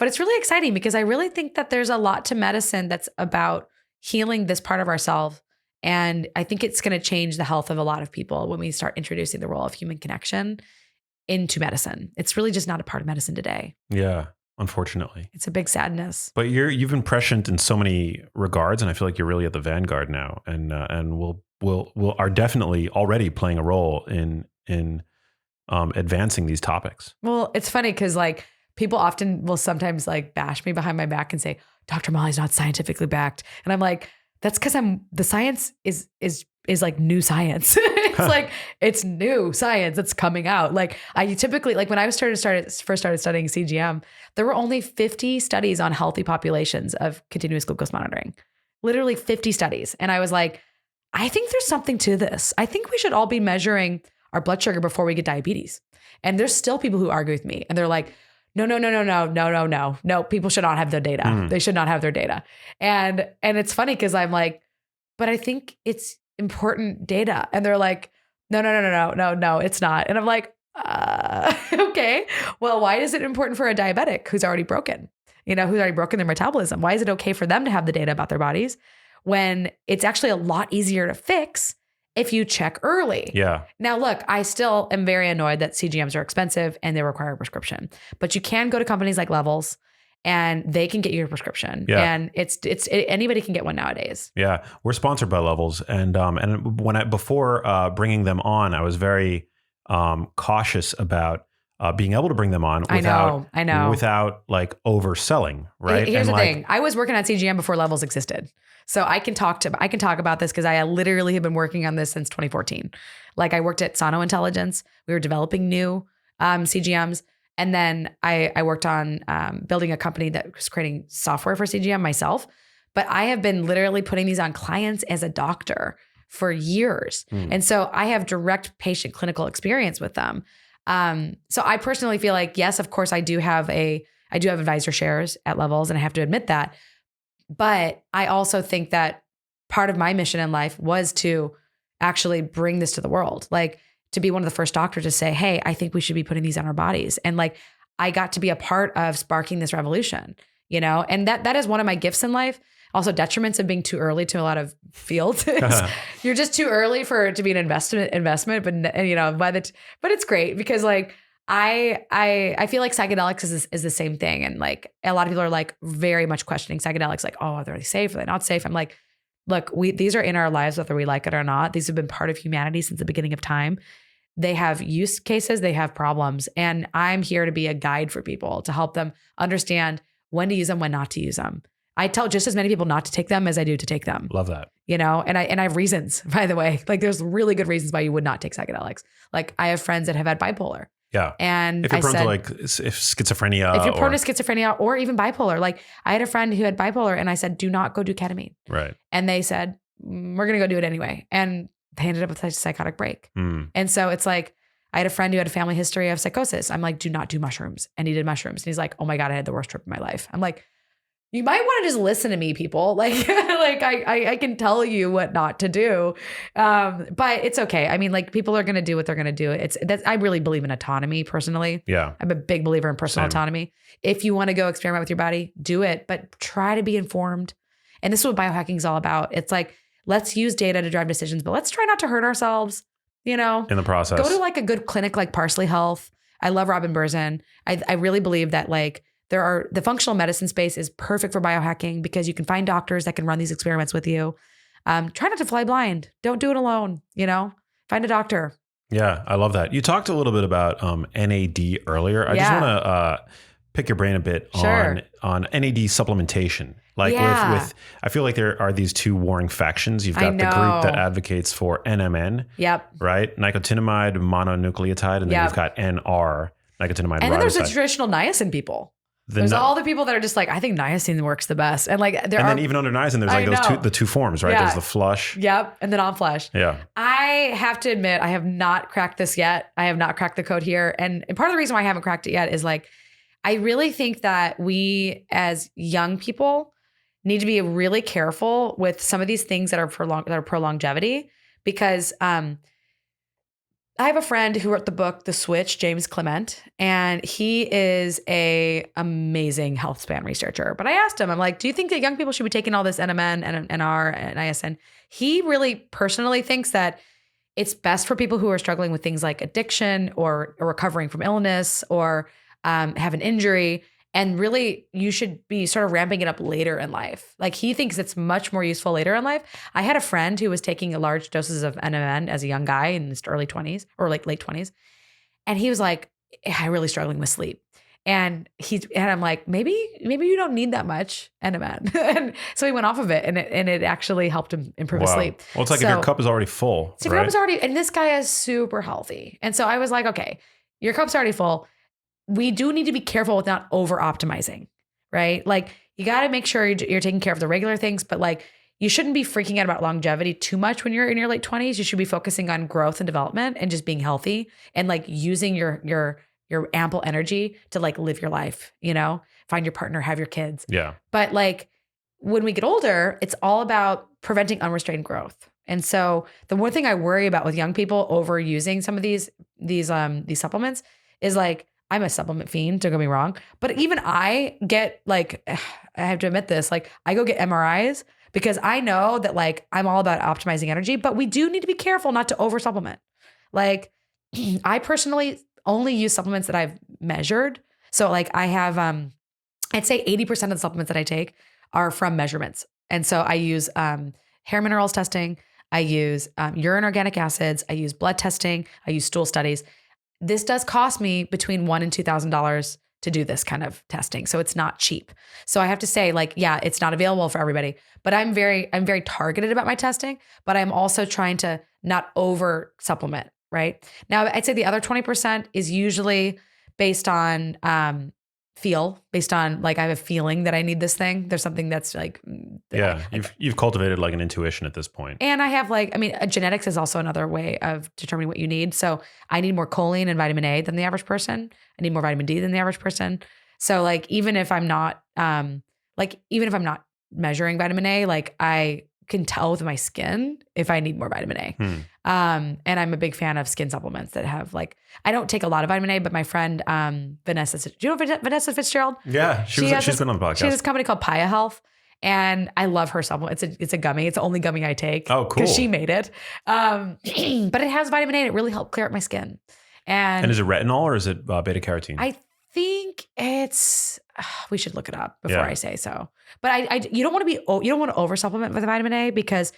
it's really exciting because I really think that there's a lot to medicine that's about healing this part of ourselves. And I think it's going to change the health of a lot of people when we start introducing the role of human connection into medicine. It's really just not a part of medicine today. Yeah. unfortunately. It's a big sadness. But you've been prescient in so many regards, and I feel like you're really at the vanguard now, and are definitely already playing a role in advancing these topics. Well, it's funny because like people often will sometimes like bash me behind my back and say, Dr. Molly's not scientifically backed. And I'm like, that's because the science is like new science. It's like, it's new science that's coming out. Like I typically, like when I first started studying CGM, there were only 50 studies on healthy populations of continuous glucose monitoring, literally 50 studies. And I was like, I think there's something to this. I think we should all be measuring our blood sugar before we get diabetes. And there's still people who argue with me and they're like, no, people should not have their data. They should not have their data. And it's funny because I'm like, but I think it's important data. And they're like, no, it's not. And I'm like, okay, well, why is it important for a diabetic who's already broken, who's already broken their metabolism? Why is it okay for them to have the data about their bodies when it's actually a lot easier to fix if you check early? Yeah. Now, look, I still am very annoyed that CGMs are expensive and they require a prescription, but you can go to companies like Levels and they can get you a prescription. Yeah. And it's anybody can get one nowadays. Yeah. We're sponsored by Levels. And before bringing them on, I was very cautious about being able to bring them on without like overselling, right? Here's the thing. I was working on CGM before Levels existed. So I can talk about this because I literally have been working on this since 2014. Like I worked at Sono Intelligence. We were developing new CGMs. And then I worked on building a company that was creating software for CGM myself. But I have been literally putting these on clients as a doctor for years. And so I have direct patient clinical experience with them. So I personally feel like, yes, of course I do have advisor shares at Levels and I have to admit that. But I also think that part of my mission in life was to actually bring this to the world, like to be one of the first doctors to say, hey, I think we should be putting these on our bodies. And like, I got to be a part of sparking this revolution, and that is one of my gifts in life. Also detriments of being too early to a lot of fields. You're just too early for it to be an investment, but it's great because like, I feel like psychedelics is the same thing. And like a lot of people are like very much questioning psychedelics, like, oh, are they safe? Are they not safe? I'm like, look, these are in our lives, whether we like it or not. These have been part of humanity since the beginning of time. They have use cases, they have problems. And I'm here to be a guide for people to help them understand when to use them, when not to use them. I tell just as many people not to take them as I do to take them. Love that. And I have reasons, by the way, like there's really good reasons why you would not take psychedelics. Like I have friends that have had bipolar. Yeah. And if you're prone to like schizophrenia. If you're prone to schizophrenia or even bipolar, like I had a friend who had bipolar and I said, do not go do ketamine. Right. And they said, we're going to go do it anyway. And they ended up with a psychotic break. And so it's like, I had a friend who had a family history of psychosis. I'm like, do not do mushrooms. And he did mushrooms. And he's like, oh my God, I had the worst trip of my life. I'm like, you might want to just listen to me, people. Like, I can tell you what not to do. But it's okay. I mean, like people are going to do what they're going to do. I really believe in autonomy personally. Yeah. I'm a big believer in personal autonomy. If you want to go experiment with your body, do it, but try to be informed. And this is what biohacking is all about. It's like, let's use data to drive decisions, but let's try not to hurt ourselves, in the process. Go to like a good clinic like Parsley Health. I love Robin Berzin. I really believe that like, the functional medicine space is perfect for biohacking because you can find doctors that can run these experiments with you. Try not to fly blind. Don't do it alone. Find a doctor. Yeah, I love that. You talked a little bit about NAD earlier. I just want to pick your brain a bit on NAD supplementation. Like with, I feel like there are these two warring factions. You've got the group that advocates for NMN. Yep. Right. Nicotinamide mononucleotide, and then you've got NR, nicotinamide riboside. And then there's the traditional niacin people. There's all the people that are just like, I think niacin works the best. And like then even under niacin, there's like the two forms, right? Yeah. There's the flush. Yep. And the non-flush. Yeah. I have to admit, I have not cracked this yet. I have not cracked the code here. And part of the reason why I haven't cracked it yet is like, I really think that we as young people need to be really careful with some of these things that are pro longevity because, I have a friend who wrote the book, The Switch, James Clement, and he is a amazing health span researcher. But I asked him, I'm like, do you think that young people should be taking all this NMN and NR and ISN? He really personally thinks that it's best for people who are struggling with things like addiction or recovering from illness or have an injury. And really, you should be sort of ramping it up later in life. Like he thinks it's much more useful later in life. I had a friend who was taking large doses of NMN as a young guy in his early 20s or like late 20s. And he was like, I'm really struggling with sleep. And I'm like, maybe you don't need that much NMN. And so he went off of it and it actually helped him improve his sleep. Well, it's like if your cup is already full. So if your cup is already, and this guy is super healthy. And so I was like, okay, your cup's already full. We do need to be careful with not over optimizing, right? Like you got to make sure you're taking care of the regular things, but like you shouldn't be freaking out about longevity too much when you're in your late 20s. You should be focusing on growth and development and just being healthy and like using your ample energy to like live your life, find your partner, have your kids. Yeah. But like when we get older, it's all about preventing unrestrained growth. And so the one thing I worry about with young people overusing some of these supplements is like, I'm a supplement fiend, don't get me wrong. But even I get like, I have to admit this, like I go get MRIs because I know that like I'm all about optimizing energy, but we do need to be careful not to over supplement. Like I personally only use supplements that I've measured. So like I have, I'd say 80% of the supplements that I take are from measurements. And so I use hair minerals testing. I use urine organic acids. I use blood testing. I use stool studies. This does cost me between $1,000 and $2,000 to do this kind of testing. So it's not cheap. So I have to say like, yeah, it's not available for everybody, but I'm very targeted about my testing, but I'm also trying to not over supplement. Right now, I'd say the other 20% is usually based on based on like I have a feeling that I need this thing. There's something that's like you've cultivated like an intuition at this point. And I have genetics is also another way of determining what you need. So I need more choline and vitamin A than the average person. I need more vitamin D than the average person. So like even if I'm not measuring vitamin A, like I can tell with my skin if I need more vitamin A. And I'm a big fan of skin supplements that have like, I don't take a lot of vitamin A, but my friend, Vanessa, do you know Vanessa Fitzgerald? Yeah. She's been on the podcast. She has this company called Biohacking. And I love her supplement. It's a gummy. It's the only gummy I take. Oh, cool. Because she made it. But it has vitamin A and it really helped clear up my skin. And is it retinol or is it beta carotene? I think it's, we should look it up before I say so. But you don't want to over supplement with vitamin A because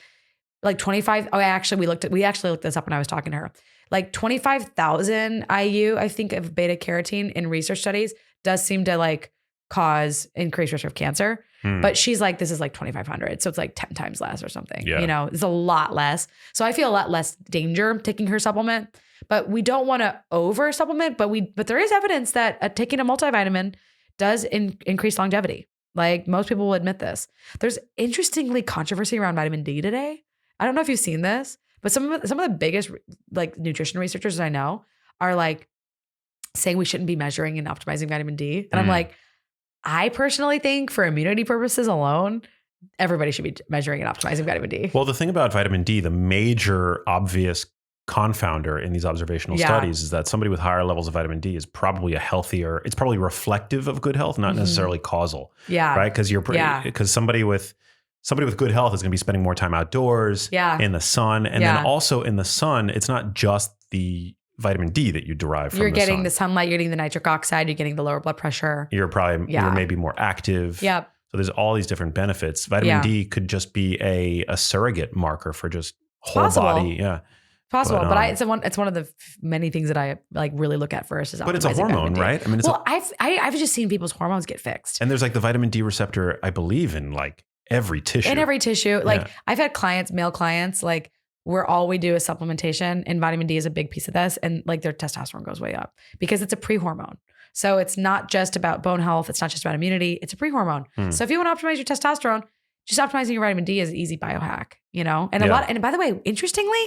like 25, we actually looked this up when I was talking to her. Like 25,000 IU, I think, of beta carotene in research studies does seem to like cause increased risk of cancer. But she's like, this is like 2,500. So it's like 10 times less or something, it's a lot less. So I feel a lot less danger taking her supplement, but we don't want to over supplement, but there is evidence that taking a multivitamin does increase longevity. Like most people will admit this. There's interestingly controversy around vitamin D today. I don't know if you've seen this, but some of the biggest like nutrition researchers I know are like saying we shouldn't be measuring and optimizing vitamin D. And I'm like, I personally think for immunity purposes alone, everybody should be measuring and optimizing vitamin D. Well, the thing about vitamin D, the major obvious confounder in these observational studies is that somebody with higher levels of vitamin D is probably it's probably reflective of good health, not necessarily causal. Yeah. Right. Because somebody with good health is going to be spending more time outdoors in the sun. And then also in the sun, it's not just the vitamin D that you derive from the sun. You're getting the sunlight, you're getting the nitric oxide, you're getting the lower blood pressure. You're maybe more active. Yep. So there's all these different benefits. Vitamin D could just be a surrogate marker for just whole body. Yeah. Possible, but it's one of the many things that I like really look at first. But it's a hormone, right? I mean, I've just seen people's hormones get fixed. And there's like the vitamin D receptor, I believe, in like every tissue. In every tissue, like I've had male clients, like where all we do is supplementation, and vitamin D is a big piece of this, and like their testosterone goes way up because it's a pre-hormone. So it's not just about bone health. It's not just about immunity. It's a pre-hormone. So if you want to optimize your testosterone, just optimizing your vitamin D is an easy biohack, And and by the way, interestingly,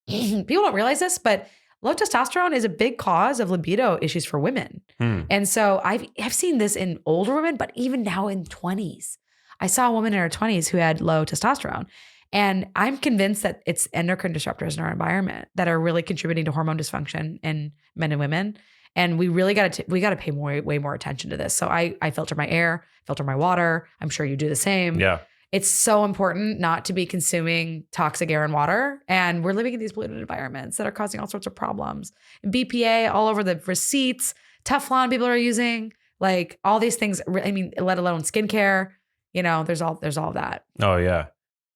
people don't realize this, but low testosterone is a big cause of libido issues for women. And so I've seen this in older women, but even now in 20s. I saw a woman in her 20s who had low testosterone. And I'm convinced that it's endocrine disruptors in our environment that are really contributing to hormone dysfunction in men and women. And we really got to pay way more attention to this. So I filter my air, filter my water. I'm sure you do the same. Yeah. It's so important not to be consuming toxic air and water. And we're living in these polluted environments that are causing all sorts of problems. BPA all over the receipts, Teflon people are using, like all these things. I mean, let alone skincare. You know, there's all that. Oh yeah,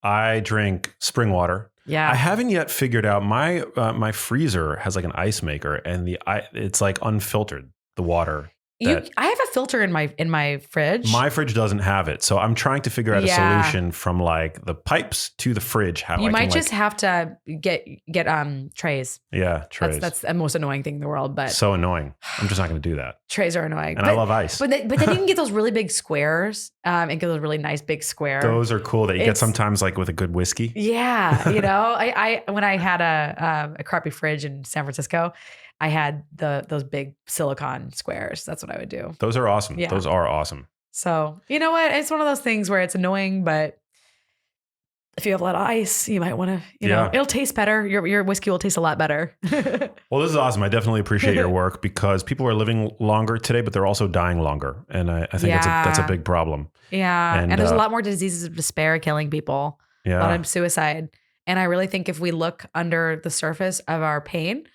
I drink spring water. Yeah, I haven't yet figured out my freezer has like an ice maker, and it's like unfiltered, the water. I have a filter in my fridge. My fridge doesn't have it, so I'm trying to figure out a solution from like the pipes to the fridge. How you might just have to get trays. Yeah, trays. That's the most annoying thing in the world. But so annoying. I'm just not going to do that. Trays are annoying, and I love ice. But then you can get those really big squares. And get those really nice big squares. Those are cool that you get sometimes like with a good whiskey. Yeah, you know, I when I had a crappy fridge in San Francisco, I had those big silicone squares. That's what I would do. Those are awesome. Yeah. Those are awesome. So, you know what? It's one of those things where it's annoying, but if you have a lot of ice, you might want to, you know, it'll taste better. Your whiskey will taste a lot better. Well, this is awesome. I definitely appreciate your work because people are living longer today, but they're also dying longer. And I think that's a big problem. Yeah. And there's a lot more diseases of despair killing people. Yeah. A lot of suicide. And I really think if we look under the surface of our pain,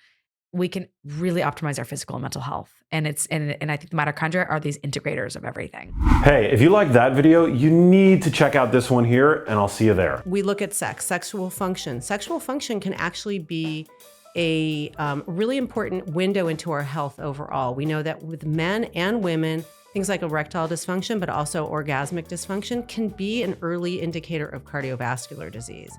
we can really optimize our physical and mental health. And I think the mitochondria are these integrators of everything. Hey, if you like that video, you need to check out this one here, and I'll see you there. We look at sexual function. Sexual function can actually be a really important window into our health overall. We know that with men and women, things like erectile dysfunction, but also orgasmic dysfunction can be an early indicator of cardiovascular disease.